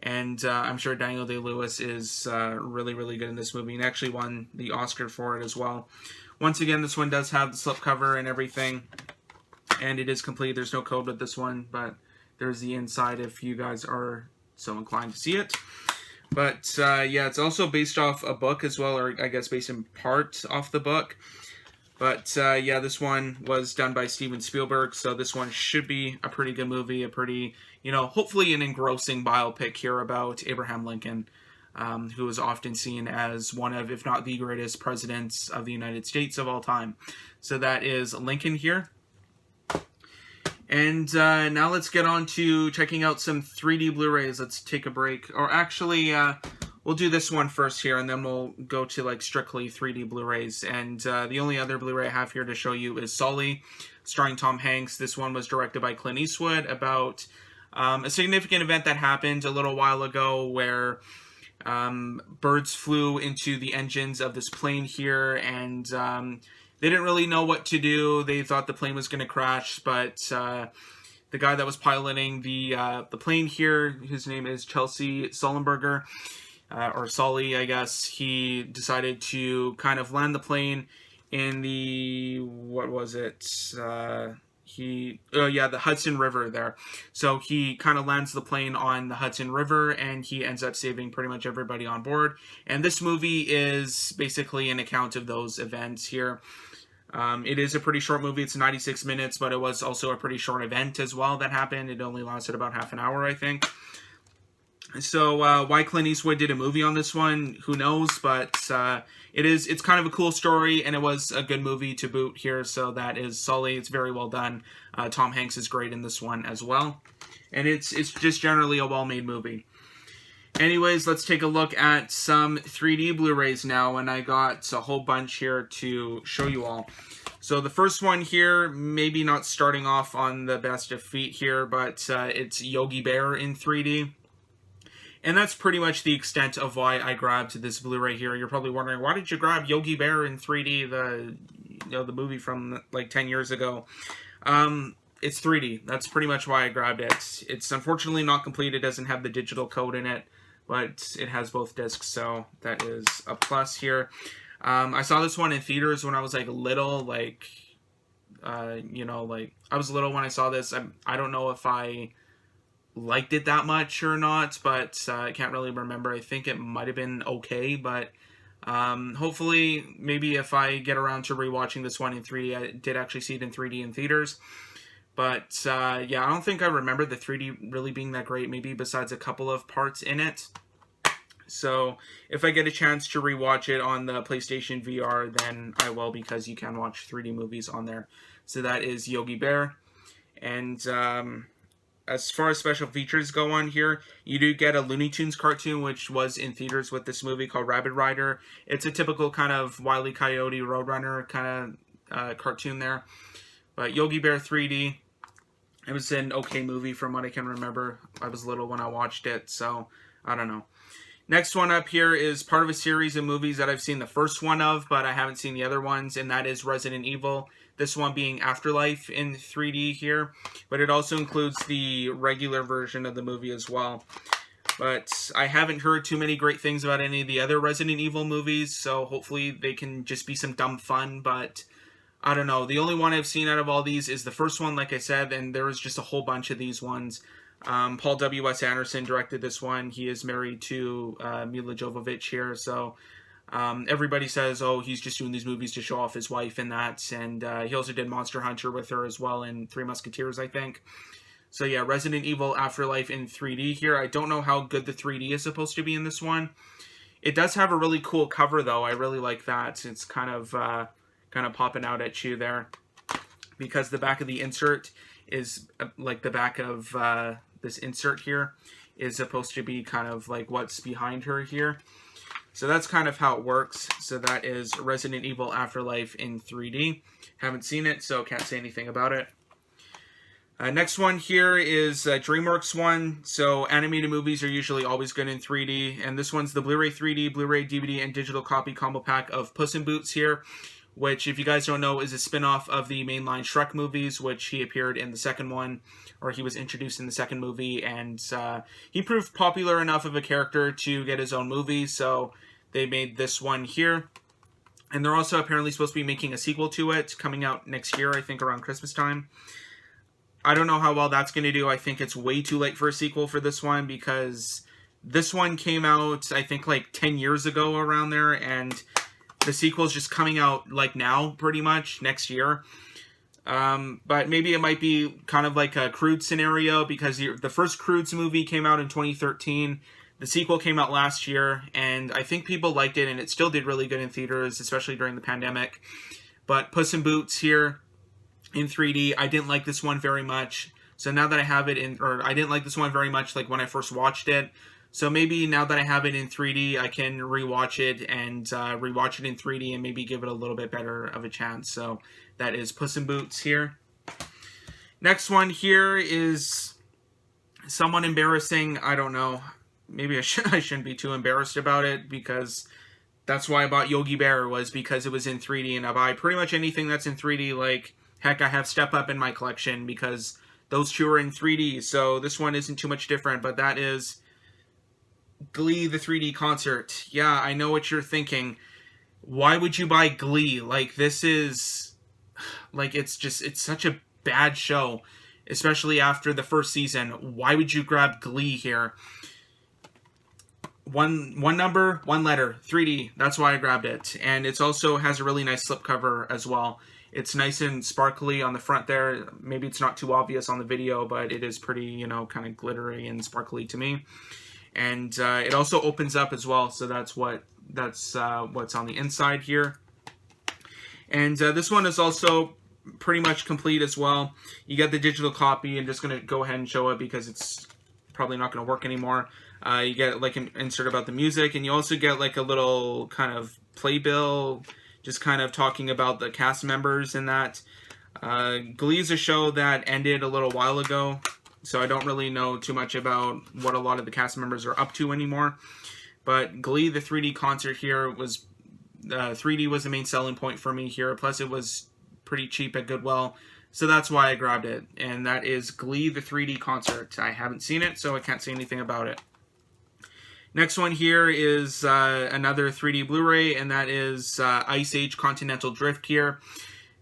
And I'm sure Daniel Day-Lewis is really, really good in this movie, and actually won the Oscar for it as well. Once again, this one does have the slipcover and everything, and it is complete. There's no code with this one, but there's the inside if you guys are so inclined to see it. But yeah, it's also based off a book as well, or I guess based in part off the book. But yeah, this one was done by Steven Spielberg, so this one should be a pretty good movie, a pretty, hopefully an engrossing biopic here about Abraham Lincoln, who is often seen as one of, if not the greatest presidents of the United States of all time. So that is Lincoln here. And now let's get on to checking out some 3D Blu-rays. Let's take a break. Or actually, we'll do this one first here, and then we'll go to like strictly 3D Blu-rays. And the only other Blu-ray I have here to show you is Sully, starring Tom Hanks. This one was directed by Clint Eastwood about a significant event that happened a little while ago where birds flew into the engines of this plane here, and they didn't really know what to do. They thought the plane was going to crash, but the guy that was piloting the plane here, his name is Chelsea Sullenberger, or Sully, I guess. He decided to kind of land the plane in the, what was it? The Hudson River there. So he kind of lands the plane on the Hudson River, and he ends up saving pretty much everybody on board. And this movie is basically an account of those events here. It is a pretty short movie. It's 96 minutes, but it was also a pretty short event as well that happened. It only lasted about half an hour, I think. So why Clint Eastwood did a movie on this one, who knows? But it's kind of a cool story, and it was a good movie to boot here. So that is Sully. It's very well done. Tom Hanks is great in this one as well, and it's just generally a well-made movie. Anyways, let's take a look at some 3D Blu-rays now, and I got a whole bunch here to show you all. So the first one here, maybe not starting off on the best of feet here, but it's Yogi Bear in 3D. And that's pretty much the extent of why I grabbed this Blu-ray here. You're probably wondering, why did you grab Yogi Bear in 3D, the movie from like 10 years ago? It's 3D. That's pretty much why I grabbed it. It's unfortunately not complete. It doesn't have the digital code in it, but it has both discs, so that is a plus here. I saw this one in theaters when I was like little, I was little when I saw this. I don't know if I liked it that much or not, but I can't really remember. I think it might have been okay, but hopefully, maybe if I get around to rewatching this one in 3D, I did actually see it in 3D in theaters. But, yeah, I don't think I remember the 3D really being that great, maybe besides a couple of parts in it. So, if I get a chance to rewatch it on the PlayStation VR, then I will, because you can watch 3D movies on there. So that is Yogi Bear. And, as far as special features go on here, you do get a Looney Tunes cartoon, which was in theaters with this movie, called Rabbit Rider. It's a typical kind of Wile E. Coyote Roadrunner kind of cartoon there. But Yogi Bear 3D, it was an okay movie from what I can remember. I was little when I watched it, so I don't know. Next one up here is part of a series of movies that I've seen the first one of, but I haven't seen the other ones, and that is Resident Evil. This one being Afterlife in 3D here, but it also includes the regular version of the movie as well. But I haven't heard too many great things about any of the other Resident Evil movies, so hopefully they can just be some dumb fun, but I don't know. The only one I've seen out of all these is the first one, like I said, and there was just a whole bunch of these ones. Paul W.S. Anderson directed this one. He is married to Mila Jovovich here, so everybody says, oh, he's just doing these movies to show off his wife and that, and he also did Monster Hunter with her as well in Three Musketeers, I think. So yeah, Resident Evil Afterlife in 3D here. I don't know how good the 3D is supposed to be in this one. It does have a really cool cover, though. I really like that. It's kind of popping out at you there, because the back of the insert is like the back of this insert here is supposed to be kind of like what's behind her here. So that's kind of how it works. So that is Resident Evil Afterlife in 3D. Haven't seen it, so can't say anything about it. Next one here is DreamWorks one. So animated movies are usually always good in 3D. And this one's the Blu-ray 3D, Blu-ray, DVD, and digital copy combo pack of Puss in Boots here, which, if you guys don't know, is a spin-off of the mainline Shrek movies, which he appeared in the second one, or he was introduced in the second movie, and he proved popular enough of a character to get his own movie, so they made this one here. And they're also apparently supposed to be making a sequel to it, coming out next year, I think around Christmas time. I don't know how well that's going to do. I think it's way too late for a sequel for this one, because This one came out, I think, like 10 years ago around there, and the sequel is just coming out like now, pretty much, next year. But maybe it might be kind of like a Croods scenario, because the first Croods movie came out in 2013. The sequel came out last year, and I think people liked it, and it still did really good in theaters, especially during the pandemic. But Puss in Boots here in 3D, I didn't like this one very much. So now that I have it I didn't like this one very much like when I first watched it. So maybe now that I have it in 3D, I can rewatch it and rewatch it in 3D and maybe give it a little bit better of a chance. So that is Puss in Boots here. Next one here is somewhat embarrassing. I don't know. Maybe I shouldn't be too embarrassed about it, because that's why I bought Yogi Bear, was because it was in 3D, and I buy pretty much anything that's in 3D. Like, heck, I have Step Up in my collection because those two are in 3D. So this one isn't too much different, but that is Glee, the 3D concert. Yeah, I know what you're thinking. Why would you buy Glee? Like, this is... Like, it's such a bad show, especially after the first season. Why would you grab Glee here? One number, one letter, 3D. That's why I grabbed it. And it also has a really nice slipcover as well. It's nice and sparkly on the front there. Maybe it's not too obvious on the video, but it is pretty, you know, kind of glittery and sparkly to me. And it also opens up as well, so that's what's on the inside here. And this one is also pretty much complete as well. You get the digital copy. I'm just going to go ahead and show it because it's probably not going to work anymore. You get like an insert about the music, and you also get like a little kind of playbill, just kind of talking about the cast members in that. Glee is a show that ended a little while ago, so I don't really know too much about what a lot of the cast members are up to anymore. But Glee, the 3D concert here, was 3D was the main selling point for me here. Plus, it was pretty cheap at Goodwill, so that's why I grabbed it. And that is Glee, the 3D concert. I haven't seen it, so I can't say anything about it. Next one here is another 3D Blu-ray, and that is Ice Age Continental Drift here.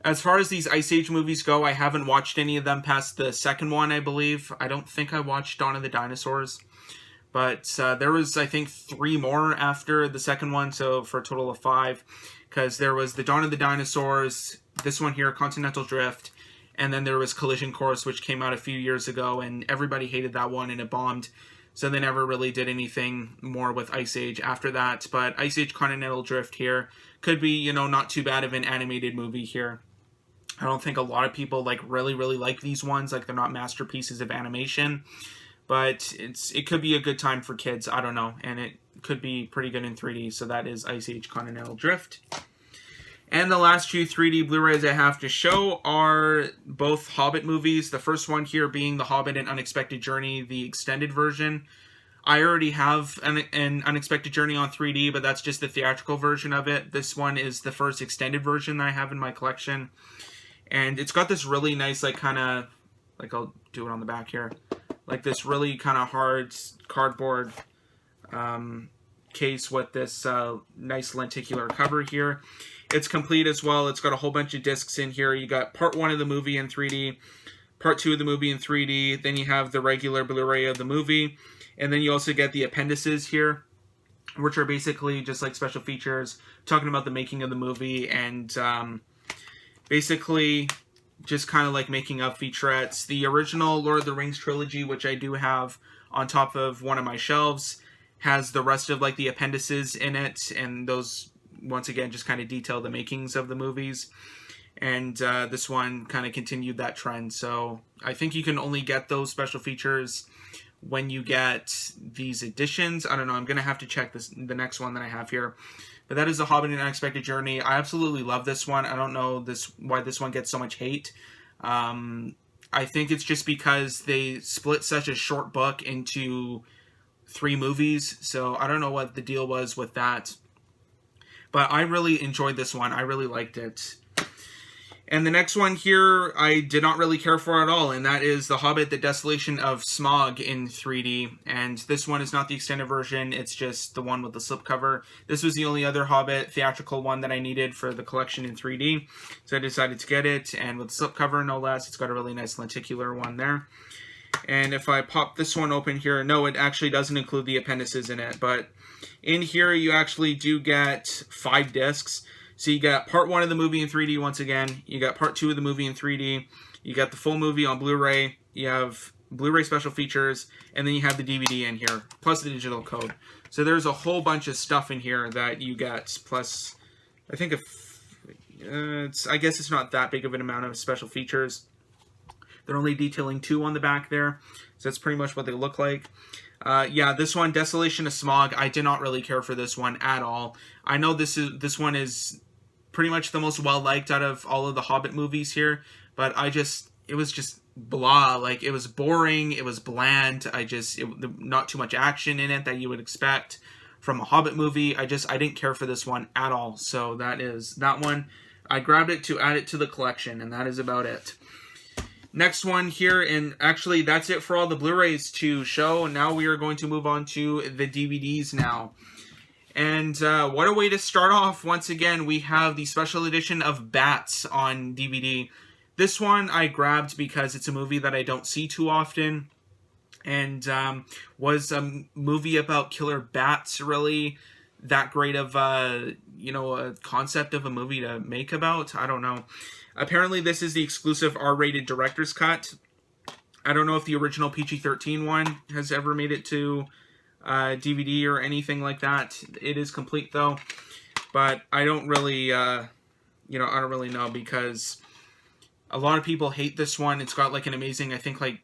As far as these Ice Age movies go, I haven't watched any of them past the second one, I believe. I don't think I watched Dawn of the Dinosaurs. But there was, I think, 3 more after the second one, so for a total of 5. Because there was the Dawn of the Dinosaurs, this one here, Continental Drift, and then there was Collision Course, which came out a few years ago, and everybody hated that one, and it bombed. So they never really did anything more with Ice Age after that. But Ice Age Continental Drift here could be, you know, not too bad of an animated movie here. I don't think a lot of people like really like these ones. Like, they're not masterpieces of animation. But it could be a good time for kids. I don't know. And it could be pretty good in 3D. So that is Ice Age Continental Drift. And the last 2 3D Blu-rays I have to show are both Hobbit movies. The first one here being The Hobbit and Unexpected Journey, the extended version. I already have an Unexpected Journey on 3D, but that's just the theatrical version of it. This one is the first extended version that I have in my collection. And it's got this really nice, like, kind of, like, I'll do it on the back here. Like, this really kind of hard cardboard case with this nice lenticular cover here. It's complete as well. It's got a whole bunch of discs in here. You got part 1 of the movie in 3D, part 2 of the movie in 3D, then you have the regular Blu-ray of the movie, and then you also get the appendices here, which are basically just like special features talking about the making of the movie, and basically just kind of like making up featurettes. The original Lord of the Rings trilogy, which I do have on top of one of my shelves, has the rest of like the appendices in it, and those once again just kind of detail the makings of the movies. And this one kind of continued that trend. So I think you can only get those special features when you get these editions. I don't know. I'm going to have to check the next one that I have here. But that is The Hobbit and Unexpected Journey. I absolutely love this one. I don't know why this one gets so much hate. I think it's just because they split such a short book into 3 movies. So I don't know what the deal was with that. But I really enjoyed this one. I really liked it. And the next one here, I did not really care for at all, and that is The Hobbit, The Desolation of Smaug in 3D. And this one is not the extended version, it's just the one with the slipcover. This was the only other Hobbit theatrical one that I needed for the collection in 3D, so I decided to get it, and with the slipcover, no less. It's got a really nice lenticular one there. And if I pop this one open here, no, it actually doesn't include the appendices in it. But in here, you actually do get 5 discs. So you got part 1 of the movie in 3D once again. You got part 2 of the movie in 3D. You got the full movie on Blu-ray. You have Blu-ray special features. And then you have the DVD in here, plus the digital code. So there's a whole bunch of stuff in here that you get. Plus, I think I guess it's not that big of an amount of special features. They're only detailing 2 on the back there. So that's pretty much what they look like. Yeah, this one, Desolation of Smog, I did not really care for this one at all. I know this one is pretty much the most well-liked out of all of the Hobbit movies here, but it was just blah. Like, it was boring, it was bland, not too much action in it that you would expect from a Hobbit movie. I didn't care for this one at all. So that is that one. I grabbed it to add it to the collection, and that is about it. Next one here, and actually that's it for all the Blu-rays to show. Now we are going to move on to the DVDs now. And what a way to start off. Once again, we have the special edition of Bats on DVD. This one I grabbed because it's a movie that I don't see too often. And was a movie about killer bats really that great of a concept of a movie to make about? I don't know. Apparently, this is the exclusive R-rated director's cut. I don't know if the original PG-13 one has ever made it to DVD or anything like that. It is complete, though. But I don't really, I don't really know, because a lot of people hate this one. It's got, like, an amazing, I think, like,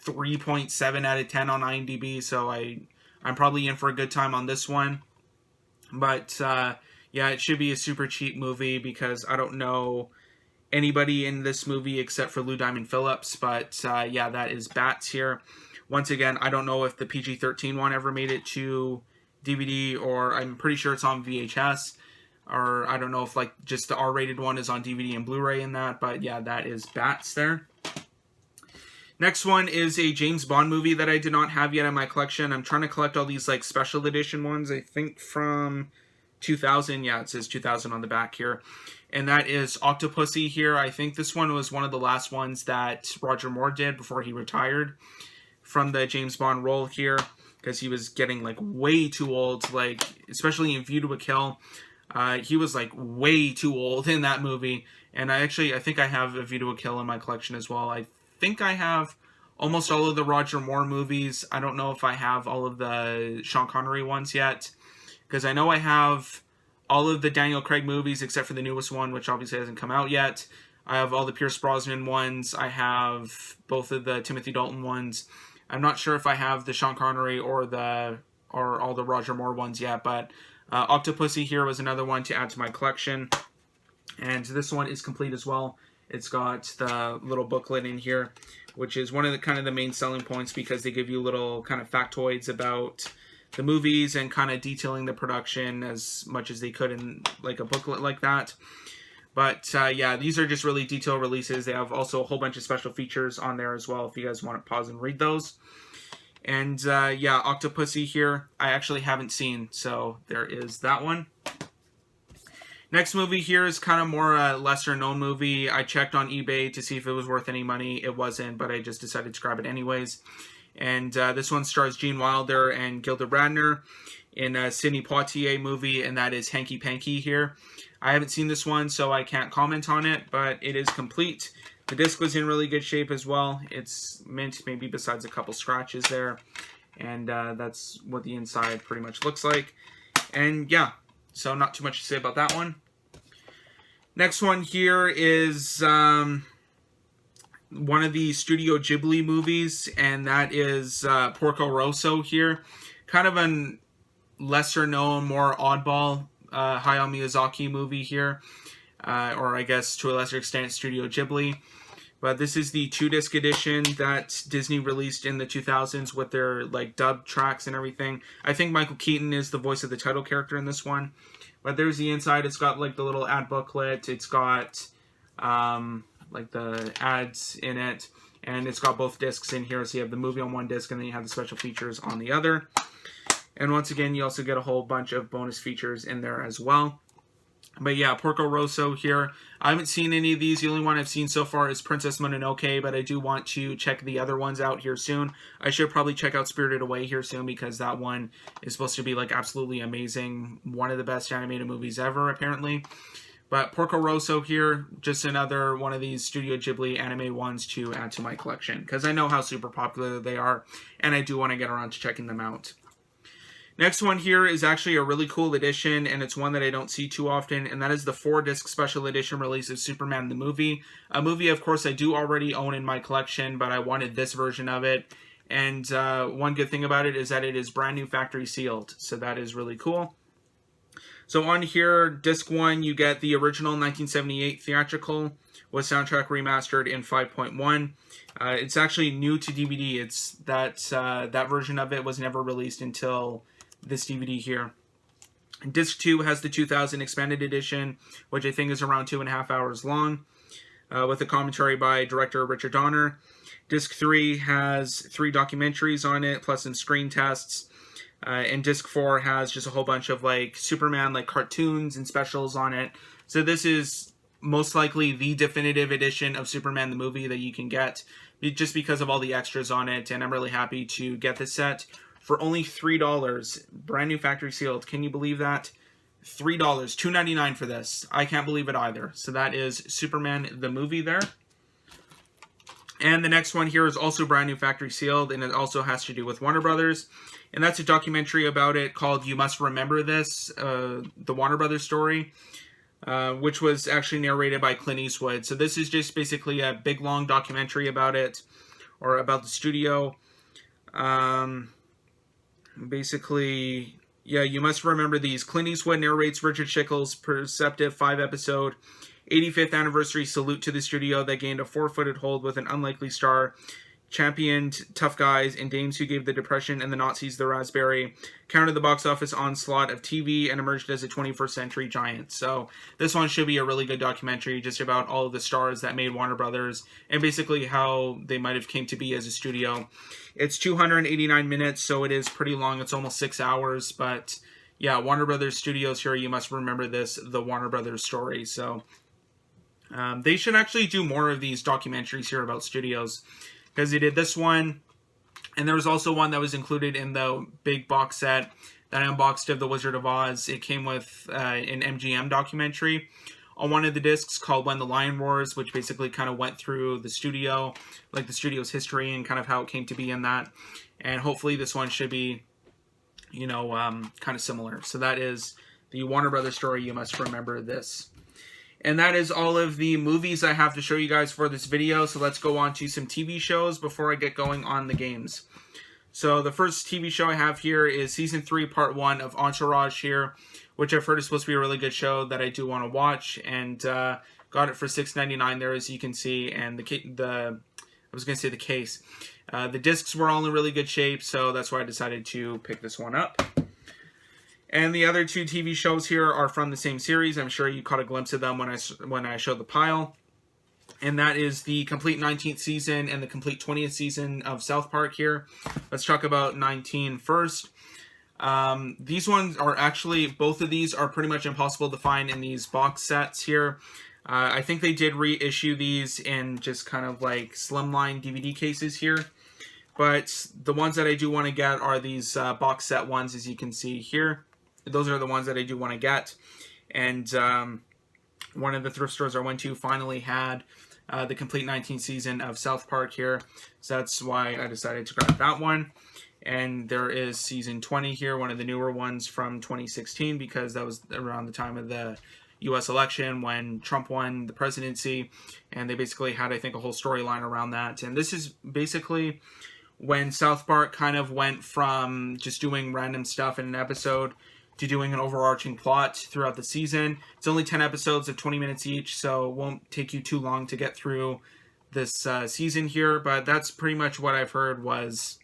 3.7 out of 10 on IMDb, so I'm probably in for a good time on this one. But, yeah, it should be a super cheap movie, because I don't know anybody in this movie except for Lou Diamond Phillips. But yeah, that is Bats here. Once again, I don't know if the PG-13 one ever made it to DVD, or I'm pretty sure it's on VHS, or I don't know if like just the R-rated one is on DVD and Blu-ray in that. But yeah, that is Bats there. Next one is a James Bond movie that I did not have yet in my collection. I'm trying to collect all these like special edition ones, I think from 2000. Yeah, it says 2000 on the back here. And that is Octopussy here. I think this one was one of the last ones that Roger Moore did before he retired from the James Bond role here, because he was getting like way too old, like especially in View to a Kill. He was like way too old in that movie. And I think I have a View to a Kill in my collection as well. I think I have almost all of the Roger Moore movies. I don't know if I have all of the Sean Connery ones yet, because I know I have all of the Daniel Craig movies except for the newest one, which obviously hasn't come out yet. I have all the Pierce Brosnan ones. I have both of the Timothy Dalton ones. I'm not sure if I have the Sean Connery or all the Roger Moore ones yet, but Octopussy here was another one to add to my collection. And this one is complete as well. It's got the little booklet in here, which is one of the kind of the main selling points, because they give you little kind of factoids about the movies and kind of detailing the production as much as they could in like a booklet like that. But yeah, these are just really detailed releases. They have also a whole bunch of special features on there as well, if you guys want to pause and read those. And yeah, Octopussy here, I actually haven't seen, so there is that one. Next movie here is kind of more a lesser known movie. I checked on eBay to see if it was worth any money. It wasn't, but I just decided to grab it anyways. And this one stars Gene Wilder and Gilda Radner in a Sidney Poitier movie, and that is Hanky Panky here. I haven't seen this one, so I can't comment on it, but it is complete. The disc was in really good shape as well. It's mint, maybe besides a couple scratches there. And that's what the inside pretty much looks like. And yeah, so not too much to say about that one. Next one here is one of the Studio Ghibli movies, and that is Porco Rosso here. Kind of a lesser known, more oddball Hayao Miyazaki movie here. Or I guess to a lesser extent Studio Ghibli. But this is the 2-disc edition that Disney released in the 2000s with their like dub tracks and everything. I think Michael Keaton is the voice of the title character in this one. But there's the inside. It's got like the little ad booklet. It's got like the ads in it. And it's got both discs in here. So you have the movie on one disc and then you have the special features on the other. And once again, you also get a whole bunch of bonus features in there as well. But yeah, Porco Rosso here. I haven't seen any of these. The only one I've seen so far is Princess Mononoke, but I do want to check the other ones out here soon. I should probably check out Spirited Away here soon because that one is supposed to be like absolutely amazing. One of the best animated movies ever, apparently. But Porco Rosso here, just another one of these Studio Ghibli anime ones to add to my collection because I know how super popular they are, and I do want to get around to checking them out. Next one here is actually a really cool edition, and it's one that I don't see too often, and that is the 4-disc special edition release of Superman the movie. A movie, of course, I do already own in my collection, but I wanted this version of it. And one good thing about it is that it is brand new factory sealed, so that is really cool. So on here, disc 1, you get the original 1978 theatrical with soundtrack remastered in 5.1. It's actually new to DVD. It's that version of it was never released until this DVD here. Disc 2 has the 2000 expanded edition, which I think is around 2.5 hours long, with a commentary by director Richard Donner. Disc 3 has 3 documentaries on it, plus some screen tests. And Disc 4 has just a whole bunch of like Superman like cartoons and specials on it. So this is most likely the definitive edition of Superman the movie that you can get, just because of all the extras on it, and I'm really happy to get this set for only $3, brand new factory sealed. Can you believe that? $3, $2.99 for this. I can't believe it either. So that is Superman the movie there. And the next one here is also brand new factory sealed, and it also has to do with Warner Brothers. And that's a documentary about it called You Must Remember This, the Warner Brothers story, which was actually narrated by Clint Eastwood. So this is just basically a big, long documentary about it, or about the studio. Basically, yeah, you must remember these. Clint Eastwood narrates Richard Schickel's perceptive 5-episode 85th anniversary salute to the studio that gained a 4-footed hold with an unlikely star, championed tough guys and dames who gave the Depression and the Nazis the raspberry, countered the box office onslaught of TV, and emerged as a 21st century giant. So this one should be a really good documentary just about all of the stars that made Warner Brothers and basically how they might have came to be as a studio. It's 289 minutes, so it is pretty long. It's almost 6 hours, but yeah, Warner Brothers Studios here, you must remember this, the Warner Brothers story. So they should actually do more of these documentaries here about studios, because they did this one, and there was also one that was included in the big box set that I unboxed of The Wizard of Oz. It came with an MGM documentary on one of the discs called When the Lion Roars, which basically kind of went through the studio, like the studio's history and kind of how it came to be in that. And hopefully this one should be, you know, kind of similar. So that is the Warner Brothers story. You must remember this. And that is all of the movies I have to show you guys for this video. So let's go on to some TV shows before I get going on the games. So the first TV show I have here is Season 3, Part 1 of Entourage here, which I've heard is supposed to be a really good show that I do want to watch. And got it for $6.99 there, as you can see. And the discs were all in really good shape, so that's why I decided to pick this one up. And the other 2 TV shows here are from the same series. I'm sure you caught a glimpse of them when I showed the pile. And that is the complete 19th season and the complete 20th season of South Park here. Let's talk about 19 first. These ones are actually, both of these are pretty much impossible to find in these box sets here. I think they did reissue these in just kind of like slimline DVD cases here. But the ones that I do want to get are these box set ones, as you can see here. Those are the ones that I do want to get. And one of the thrift stores I went to finally had the complete 19th season of South Park here. So that's why I decided to grab that one. And there is season 20 here, one of the newer ones from 2016, because that was around the time of the U.S. election when Trump won the presidency. And they basically had, I think, a whole storyline around that. And this is basically when South Park kind of went from just doing random stuff in an episode to doing an overarching plot throughout the season. It's only 10 episodes of 20 minutes each, so it won't take you too long to get through this season here, but that's pretty much what I've heard was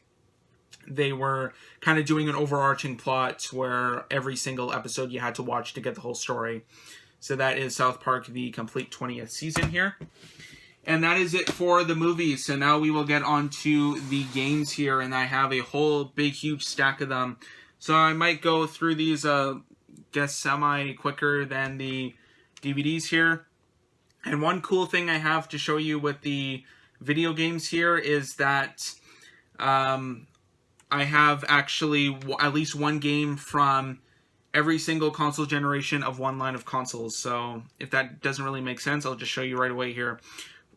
they were kind of doing an overarching plot where every single episode you had to watch to get the whole story. So that is South Park, the complete 20th season here. And that is it for the movies. So now we will get on to the games here, and I have a whole big, huge stack of them. So I might go through these, guess, semi-quicker than the DVDs here. And one cool thing I have to show you with the video games here is that I have actually at least one game from every single console generation of one line of consoles. So if that doesn't really make sense, I'll just show you right away here.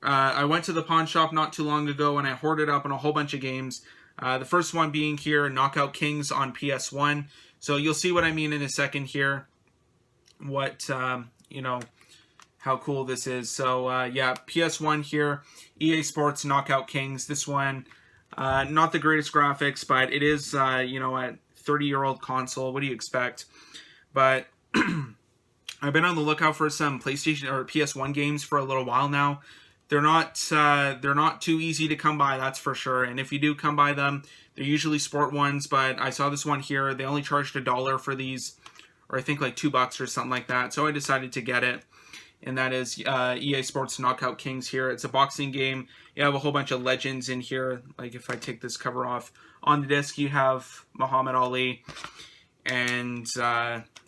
I went to the pawn shop not too long ago and I hoarded up on a whole bunch of games. The first one being here, Knockout Kings on PS1. So you'll see what I mean in a second here. What, you know, how cool this is. So, yeah, PS1 here, EA Sports Knockout Kings. This one, not the greatest graphics, but it is, you know, a 30-year-old console. What do you expect? But I've been on the lookout for some PlayStation or PS1 games for a little while now. They're not too easy to come by, that's for sure. And if you do come by them, they're usually sport ones. But I saw this one here. They only charged $1 for these, or I think like $2 or something like that. So I decided to get it. And that is EA Sports Knockout Kings here. It's a boxing game. You have a whole bunch of legends in here. Like if I take this cover off, on the disc you have Muhammad Ali. And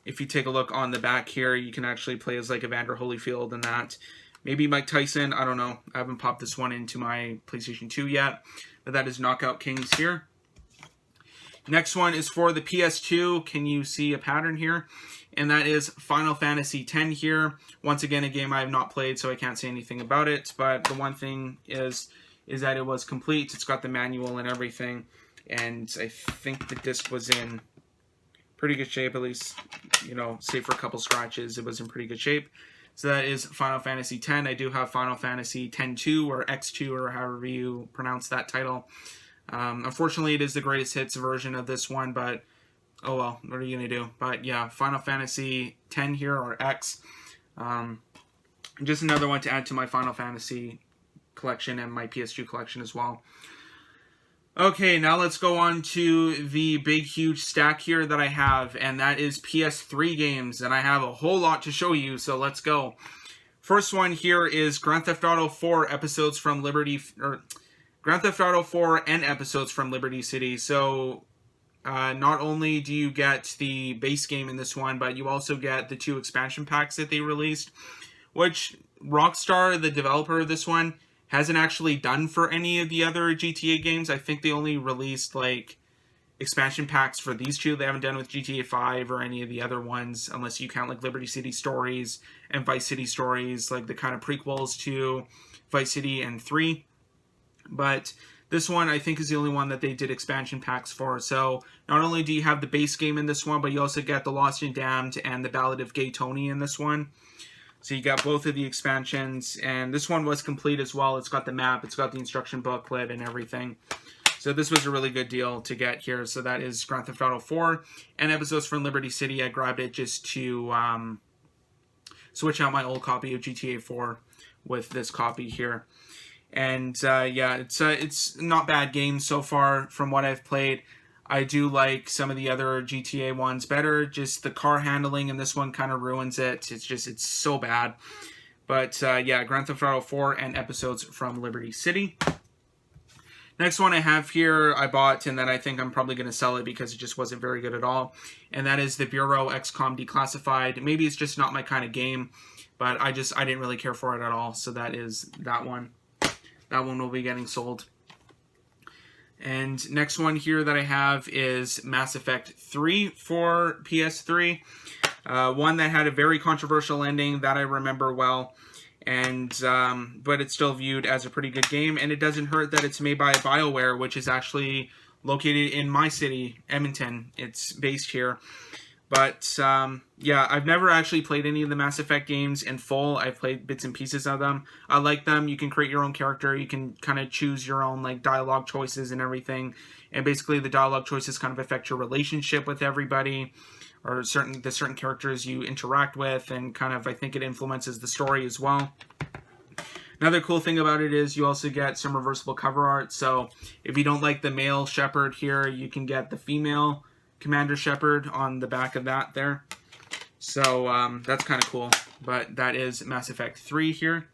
if you take a look on the back here, you can actually play as like Evander Holyfield and that. Maybe Mike Tyson, I don't know. I haven't popped this one into my PlayStation 2 yet. But that is Knockout Kings here. Next one is for the PS2. Can you see a pattern here? And that is Final Fantasy X here. Once again, a game I have not played, so I can't say anything about it. But the one thing is that it was complete. It's got the manual and everything. And I think the disc was in pretty good shape, at least, you know, save for a couple scratches, it was in pretty good shape. So that is Final Fantasy X. I do have Final Fantasy X-2 or X2 or however you pronounce that title. Unfortunately, it is the greatest hits version of this one, but oh well, what are you going to do? But yeah, Final Fantasy X here, or X. Just another one to add to my Final Fantasy collection and my PS2 collection as well. Okay, now let's go on to the big, huge stack here that I have, and that is PS3 games, and I have a whole lot to show you, so let's go. First one here is Grand Theft Auto 4 episodes from Liberty, or Grand Theft Auto 4 and episodes from Liberty City. So not only do you get the base game in this one, but you also get the 2 expansion packs that they released, which Rockstar, the developer of this one, hasn't actually done for any of the other GTA games. I think they only released like expansion packs for these 2. They haven't done with GTA 5 or any of the other ones, unless you count like Liberty City Stories and Vice City Stories, like the kind of prequels to Vice City and 3. But this one I think is the only one that they did expansion packs for. So not only do you have the base game in this one, but you also get the Lost and Damned and the Ballad of Gay Tony in this one. So you got both of the expansions, and this one was complete as well. It's got the map, it's got the instruction booklet and everything. So this was a really good deal to get here. So that is Grand Theft Auto 4 and episodes from Liberty City. I grabbed it just to switch out my old copy of GTA 4 with this copy here. And yeah, it's not bad games so far from what I've played. I do like some of the other GTA ones better. Just the car handling in this one kind of ruins it. It's so bad. But yeah, Grand Theft Auto 4 and episodes from Liberty City. Next one I have here, I bought, and then I think I'm probably going to sell it because it just wasn't very good at all. And that is the Bureau XCOM Declassified. Maybe it's just not my kind of game, but I didn't really care for it at all. So that is that one. That one will be getting sold. And next one here that I have is Mass Effect 3 for PS3. One that had a very controversial ending that I remember well. And but it's still viewed as a pretty good game. And it doesn't hurt that it's made by BioWare, which is actually located in my city, Edmonton. It's based here. But yeah, I've never actually played any of the Mass Effect games in full. I've played bits and pieces of them. I like them. You can create your own character. You can kind of choose your own like dialogue choices and everything. And basically the dialogue choices kind of affect your relationship with everybody, or the certain characters you interact with, and kind of I think it influences the story as well. Another cool thing about it is you also get some reversible cover art. So if you don't like the male Shepard here, you can get the female Commander Shepard on the back of that there. So that's kind of cool. But that is Mass Effect 3 here.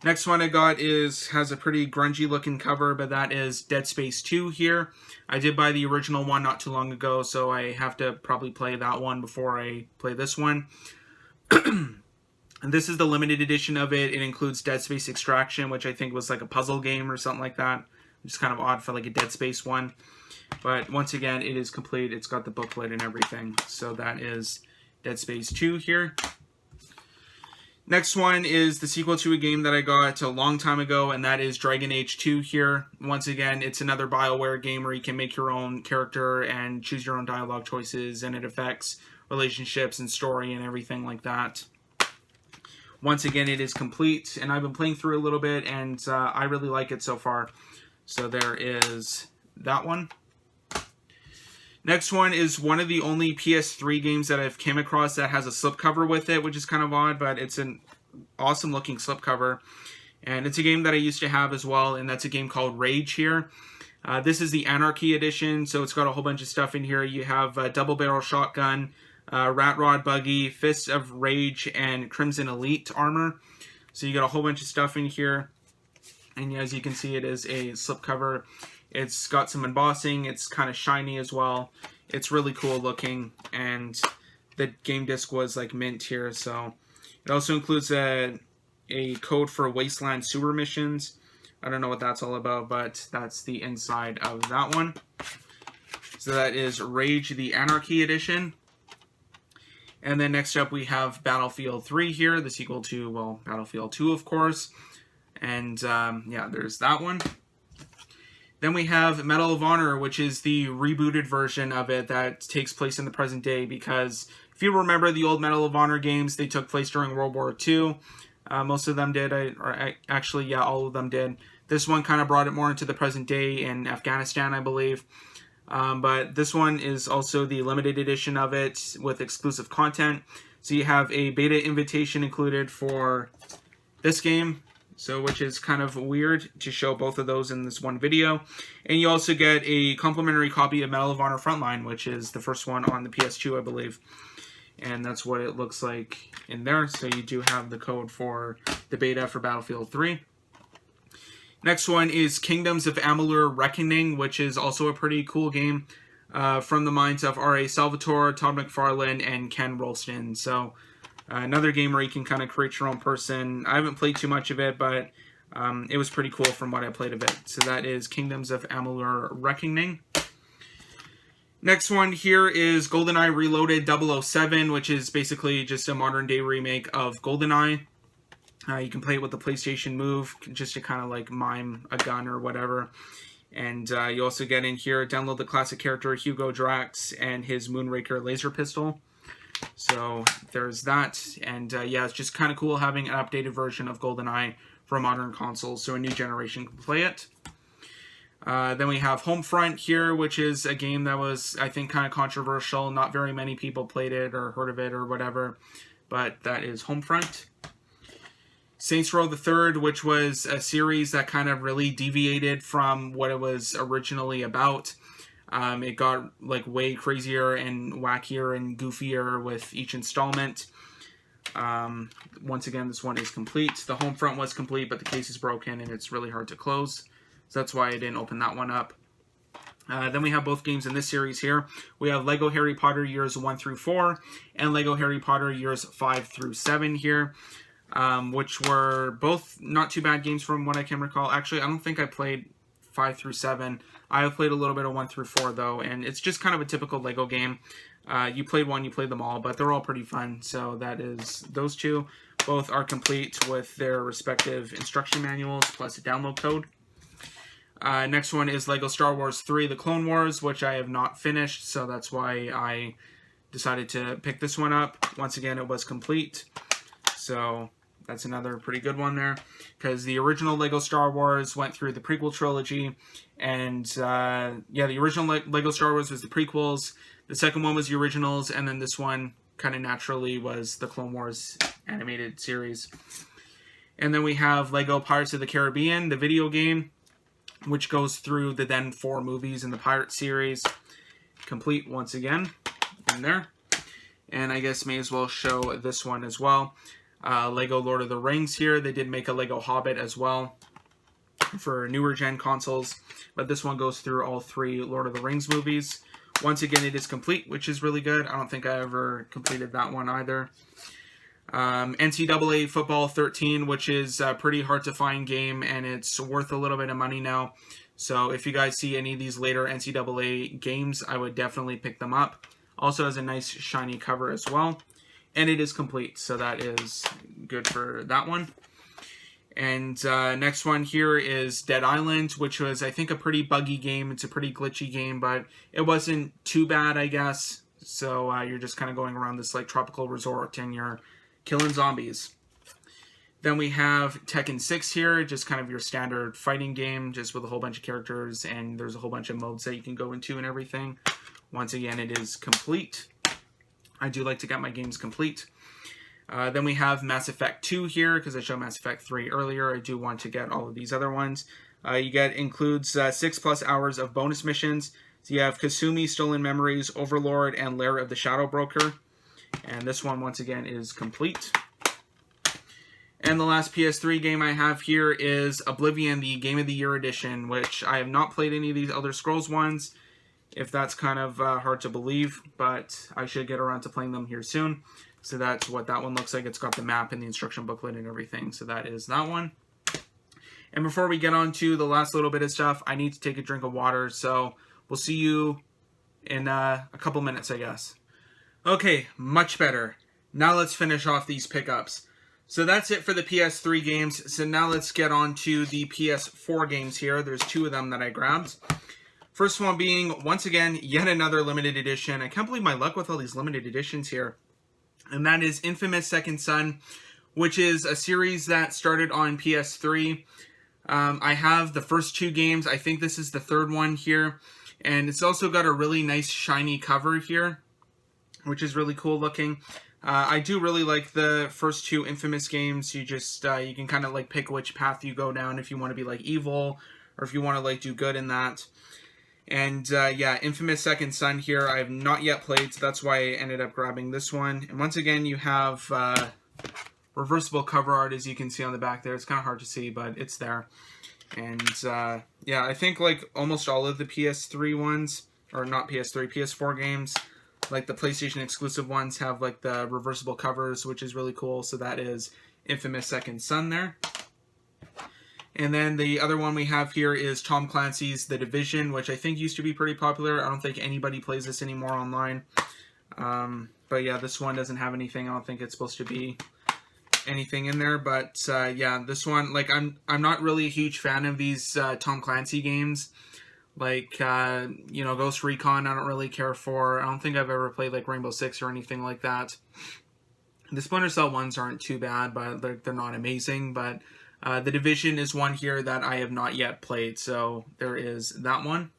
Next one I got has a pretty grungy looking cover, but that is Dead Space 2 here. I did buy the original one not too long ago, so I have to probably play that one before I play this one. And this is the limited edition of it. It includes Dead Space Extraction, which I think was like a puzzle game or something like that. Which is kind of odd for like a Dead Space one. But once again, it is complete. It's got the booklet and everything. So that is Dead Space 2 here. Next one is the sequel to a game that I got a long time ago, and that is Dragon Age 2 here. Once again, it's another BioWare game where you can make your own character and choose your own dialogue choices, and it affects relationships and story and everything like that. Once again, it is complete, and I've been playing through a little bit, and I really like it so far. So there is that one. Next one is one of the only PS3 games that I've came across that has a slipcover with it, which is kind of odd, but it's an awesome looking slipcover. And it's a game that I used to have as well, and that's a game called Rage here. This is the Anarchy edition, so it's got a whole bunch of stuff in here. You have a double barrel shotgun, Rat Rod buggy, Fists of Rage, and Crimson Elite armor. So you got a whole bunch of stuff in here. And as you can see, it is a slipcover. It's got some embossing. It's kind of shiny as well. It's really cool looking. And the game disc was like mint here. So it also includes a code for Wasteland sewer missions. I don't know what that's all about, but that's the inside of that one. So that is Rage the Anarchy edition. And then next up we have Battlefield 3 here, the sequel to, well, Battlefield 2, of course. And yeah, there's that one. Then we have Medal of Honor, which is the rebooted version of it that takes place in the present day, because if you remember the old Medal of Honor games, they took place during World War II. Most of them did, actually, yeah, all of them did. This one kind of brought it more into the present day in Afghanistan, I believe. But this one is also the limited edition of it with exclusive content. So you have a beta invitation included for this game. So, which is kind of weird to show both of those in this one video. And you also get a complimentary copy of Medal of Honor Frontline, which is the first one on the PS2, I believe. And that's what it looks like in there. So you do have the code for the beta for Battlefield 3. Next one is Kingdoms of Amalur Reckoning, which is also a pretty cool game from the minds of R.A. Salvatore, Todd McFarlane, and Ken Rolston. So another game where you can kind of create your own person. I haven't played too much of it, but it was pretty cool from what I played of it. So that is Kingdoms of Amalur Reckoning. Next one here is GoldenEye Reloaded 007, which is basically just a modern day remake of GoldenEye. You can play it with the PlayStation Move, just to kind of like mime a gun or whatever. And you also get in here, download the classic character Hugo Drax and his Moonraker laser pistol. So there's that, and yeah, it's just kind of cool having an updated version of GoldenEye for modern consoles, so a new generation can play it. Then we have Homefront here, which is a game that was, I think, kind of controversial. Not very many people played it or heard of it or whatever, but that is Homefront. Saints Row the Third, which was a series that kind of really deviated from what it was originally about. It got like way crazier and wackier and goofier with each installment. Once again, this one is complete. The Homefront was complete, but the case is broken and it's really hard to close. So that's why I didn't open that one up. Then we have both games in this series here. We have Lego Harry Potter Years 1 through 4 and Lego Harry Potter Years 5 through 7 here. Which were both not too bad games from what I can recall. Actually, I don't think I played 5 through 7. I have played a little bit of 1 through 4 though, and it's just kind of a typical Lego game. You played one, you played them all, but they're all pretty fun. So that is those two. Both are complete with their respective instruction manuals plus a download code. Next one is Lego Star Wars 3 The Clone Wars, which I have not finished, so that's why I decided to pick this one up. Once again, it was complete. So that's another pretty good one there, because the original Lego Star Wars went through the prequel trilogy, and yeah, the original Lego Star Wars was the prequels, the second one was the originals, and then this one kind of naturally was the Clone Wars animated series. And then we have Lego Pirates of the Caribbean, the video game, which goes through the then 4 movies in the Pirate series, complete once again in there. And I guess may as well show this one as well. Lego Lord of the Rings here. They did make a Lego Hobbit as well for newer gen consoles, but this one goes through all 3 Lord of the Rings movies. Once again, it is complete, which is really good. I don't think I ever completed that one either. NCAA Football 13, which is a pretty hard to find game, and it's worth a little bit of money now. So if you guys see any of these later NCAA games, I would definitely pick them up. Also has a nice shiny cover as well. And it is complete, so that is good for that one. And next one here is Dead Island, which was, I think, a pretty buggy game. It's a pretty glitchy game, but it wasn't too bad, I guess. So you're just kind of going around this like tropical resort and you're killing zombies. Then we have Tekken 6 here, just kind of your standard fighting game, just with a whole bunch of characters, and there's a whole bunch of modes that you can go into and everything. Once again, it is complete. I do like to get my games complete. Then we have Mass Effect 2 here, because I showed Mass Effect 3 earlier. I do want to get all of these other ones. Includes 6+ hours of bonus missions. So you have Kasumi, Stolen Memories, Overlord, and Lair of the Shadow Broker. And this one, once again, is complete. And the last PS3 game I have here is Oblivion, the Game of the Year edition, which I have not played any of these Elder Scrolls ones, if that's kind of hard to believe, but I should get around to playing them here soon. So that's what that one looks like. It's got the map and the instruction booklet and everything. So that is that one. And before we get on to the last little bit of stuff, I need to take a drink of water. So we'll see you in a couple minutes, I guess. Okay, much better. Now let's finish off these pickups. So that's it for the PS3 games. So now let's get on to the PS4 games here. There's 2 of them that I grabbed. First one being, once again, yet another limited edition. I can't believe my luck with all these limited editions here. And that is Infamous Second Son, which is a series that started on PS3. I have the first 2 games. I think this is the third one here. And it's also got a really nice shiny cover here, which is really cool looking. I do really like the first 2 Infamous games. You can kind of like pick which path you go down if you want to be like evil or if you want to like do good in that. And yeah, Infamous Second Son here, I have not yet played, so that's why I ended up grabbing this one. And once again, you have reversible cover art, as you can see on the back there. It's kind of hard to see, but it's there. And yeah, I think like almost all of the PS3 ones, or not PS3, PS4 games, like the PlayStation exclusive ones have like the reversible covers, which is really cool. So that is Infamous Second Son there. And then the other one we have here is Tom Clancy's The Division, which I think used to be pretty popular. I don't think anybody plays this anymore online. But yeah, this one doesn't have anything. I don't think it's supposed to be anything in there. But yeah, this one, like I'm not really a huge fan of these Tom Clancy games. Like, you know, Ghost Recon, I don't really care for. I don't think I've ever played like Rainbow Six or anything like that. The Splinter Cell ones aren't too bad, but they're not amazing. But The Division is one here that I have not yet played, so there is that one.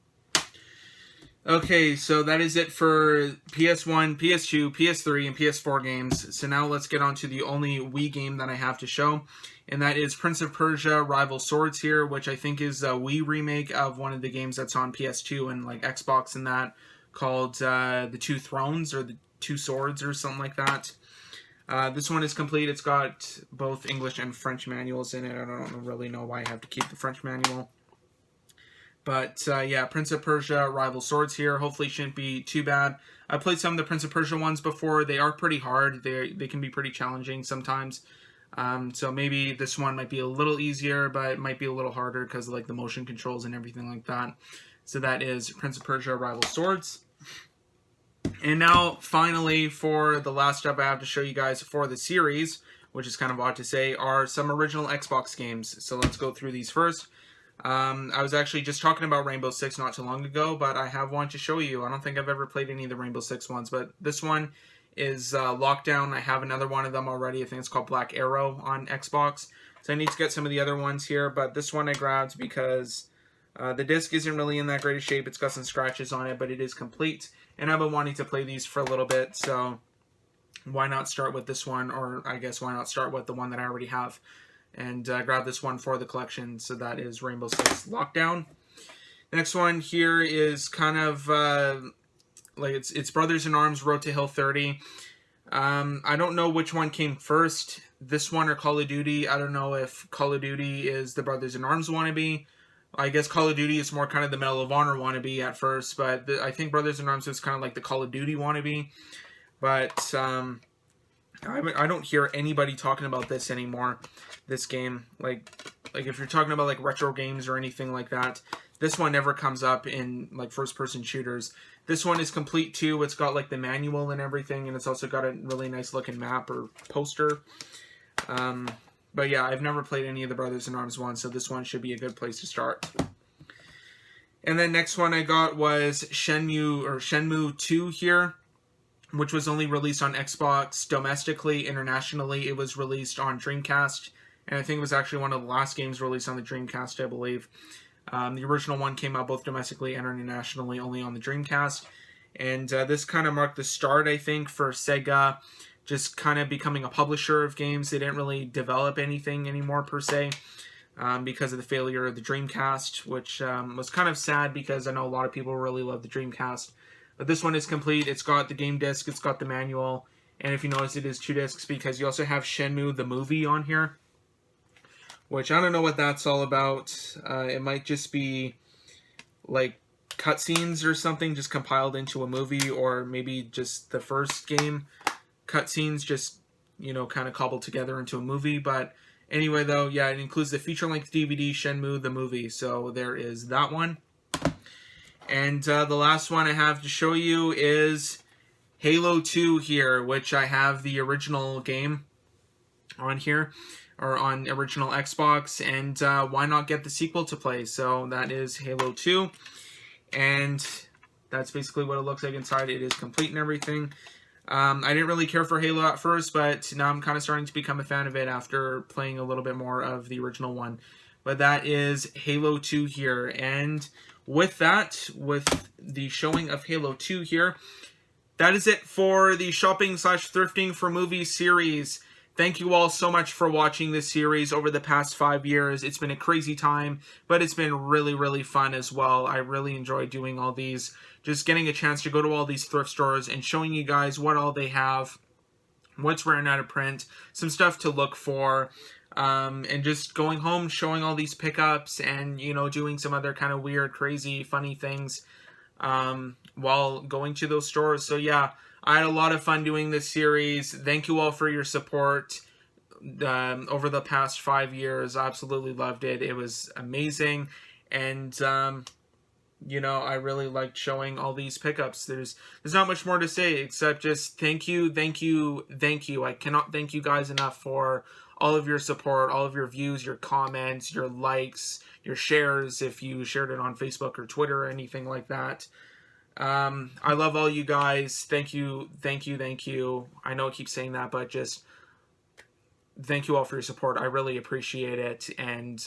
Okay, so that is it for PS1, PS2, PS3, and PS4 games. So now let's get on to the only Wii game that I have to show, and that is Prince of Persia: Rival Swords here, which I think is a Wii remake of one of the games that's on PS2 and like Xbox and that, called The Two Thrones or The Two Swords or something like that. This one is complete. It's got both English and French manuals in it. I don't really know why I have to keep the French manual. But yeah, Prince of Persia: Rival Swords here. Hopefully shouldn't be too bad. I played some of the Prince of Persia ones before. They are pretty hard. They can be pretty challenging sometimes. So maybe this one might be a little easier, but it might be a little harder because of like the motion controls and everything like that. So that is Prince of Persia: Rival Swords. And now, finally, for the last stuff I have to show you guys for the series, which is kind of odd to say, are some original Xbox games. So let's go through these first. I was actually just talking about Rainbow Six not too long ago, but I have one to show you. I don't think I've ever played any of the Rainbow Six ones, but this one is Lockdown. I have another one of them already. I think it's called Black Arrow on Xbox. So I need to get some of the other ones here, but this one I grabbed because the disc isn't really in that great of shape. It's got some scratches on it, but it is complete. And I've been wanting to play these for a little bit, so why not start with this one, or I guess why not start with the one that I already have, and grab this one for the collection. So that is Rainbow Six Lockdown. Next one here is kind of like it's Brothers in Arms Road to Hill 30. I don't know which one came first, this one or Call of Duty. I don't know if Call of Duty is the Brothers in Arms wannabe. I guess Call of Duty is more kind of the Medal of Honor wannabe at first, but I think Brothers in Arms is kind of like the Call of Duty wannabe. But I don't hear anybody talking about this anymore. This game, like if you're talking about like retro games or anything like that, this one never comes up in like first-person shooters. This one is complete too. It's got like the manual and everything, and it's also got a really nice looking map or poster. But yeah, I've never played any of the Brothers in Arms ones, so this one should be a good place to start. And then next one I got was Shenmue 2 here, which was only released on Xbox domestically. Internationally, it was released on Dreamcast, and I think it was actually one of the last games released on the Dreamcast, I believe. The original one came out both domestically and internationally, only on the Dreamcast. And this kind of marked the start, I think, for Sega just kind of becoming a publisher of games. They didn't really develop anything anymore, per se, because of the failure of the Dreamcast, which was kind of sad because I know a lot of people really love the Dreamcast. But this one is complete. It's got the game disc, it's got the manual, and if you notice, it is 2 discs because you also have Shenmue the movie on here, which I don't know what that's all about. It might just be like cutscenes or something just compiled into a movie, or maybe just the first game cutscenes just, you know, kind of cobbled together into a movie. But anyway, though, yeah, it includes the feature-length DVD Shenmue the movie, so there is that one. And the last one I have to show you is Halo 2 here, which I have the original game on here, or on original Xbox, and why not get the sequel to play? So that is Halo 2, and that's basically what it looks like inside. It is complete and everything. I didn't really care for Halo at first, but now I'm kind of starting to become a fan of it after playing a little bit more of the original one. But that is Halo 2 here, and with that, with the showing of Halo 2 here, that is it for the shopping/thrifting for movies series. Thank you all so much for watching this series over the past 5 years. It's been a crazy time, but it's been really, really fun as well. I really enjoy doing all these, just getting a chance to go to all these thrift stores and showing you guys what all they have, what's running out of print, some stuff to look for, and just going home, showing all these pickups, and, you know, doing some other kind of weird, crazy, funny things while going to those stores. So yeah, I had a lot of fun doing this series. Thank you all for your support over the past 5 years. I absolutely loved it. It was amazing, and you know, I really liked showing all these pickups. There's not much more to say except just thank you, thank you, thank you. I cannot thank you guys enough for all of your support, all of your views, your comments, your likes, your shares, if you shared it on Facebook or Twitter or anything like that. I love all you guys. Thank you, thank you, thank you. I know I keep saying that, but just thank you all for your support. I really appreciate it, and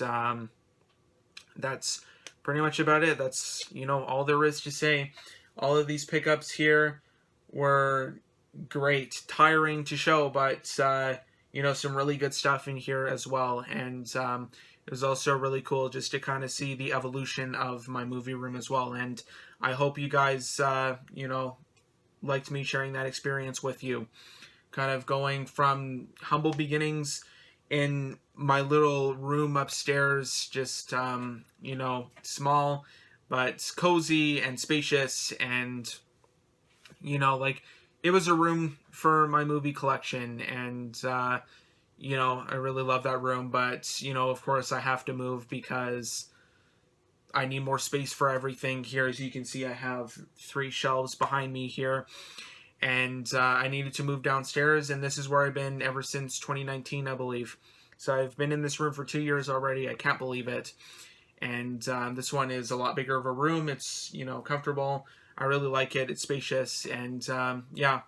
that's pretty much about it. That's, you know, all there is to say. All of these pickups here were great, tiring to show, but you know, some really good stuff in here as well. And it was also really cool just to kind of see the evolution of my movie room as well. And I hope you guys, you know, liked me sharing that experience with you. Kind of going from humble beginnings in my little room upstairs, just, you know, small, but cozy and spacious, and, you know, like, it was a room for my movie collection, and, you know, I really love that room, but, you know, of course I have to move because I need more space for everything here. As you can see, I have 3 shelves behind me here, and I needed to move downstairs, and this is where I've been ever since 2019, I believe. So I've been in this room for 2 years already. I can't believe it. And this one is a lot bigger of a room. It's, you know, comfortable. I really like it. It's spacious, and yeah,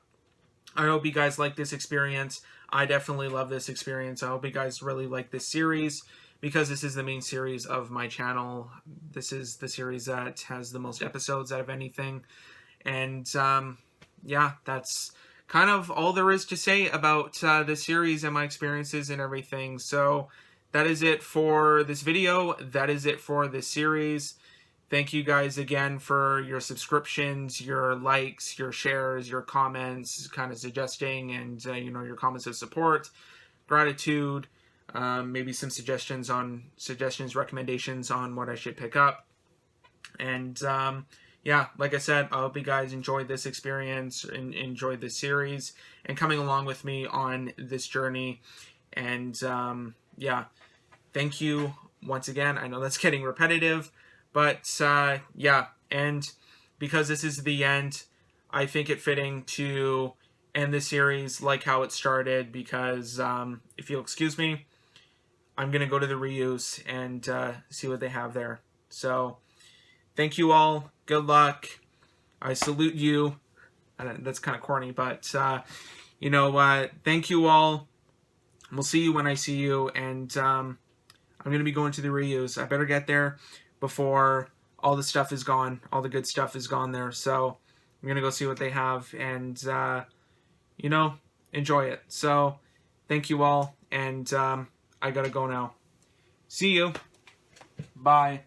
I hope you guys like this experience. I definitely love this experience. I hope you guys really like this series, because this is the main series of my channel. This is the series that has the most episodes out of anything. And yeah, that's kind of all there is to say about the series and my experiences and everything. So that is it for this video. That is it for this series. Thank you guys again for your subscriptions, your likes, your shares, your comments, kind of suggesting, and you know, your comments of support, gratitude, maybe some recommendations on what I should pick up, and yeah, yeah, like I said, I hope you guys enjoyed this experience and enjoyed this series and coming along with me on this journey. And yeah, thank you once again. I know that's getting repetitive, but yeah, and because this is the end, I think it fitting to end the series like how it started, because if you'll excuse me, I'm going to go to the reuse and see what they have there. So thank you all. Good luck. I salute you. That's kind of corny, but thank you all. We'll see you when I see you, and I'm going to be going to the reuse. I better get there before all the stuff is gone. All the good stuff is gone there. So I'm going to go see what they have and, enjoy it. So thank you all, and I got to go now. See you. Bye.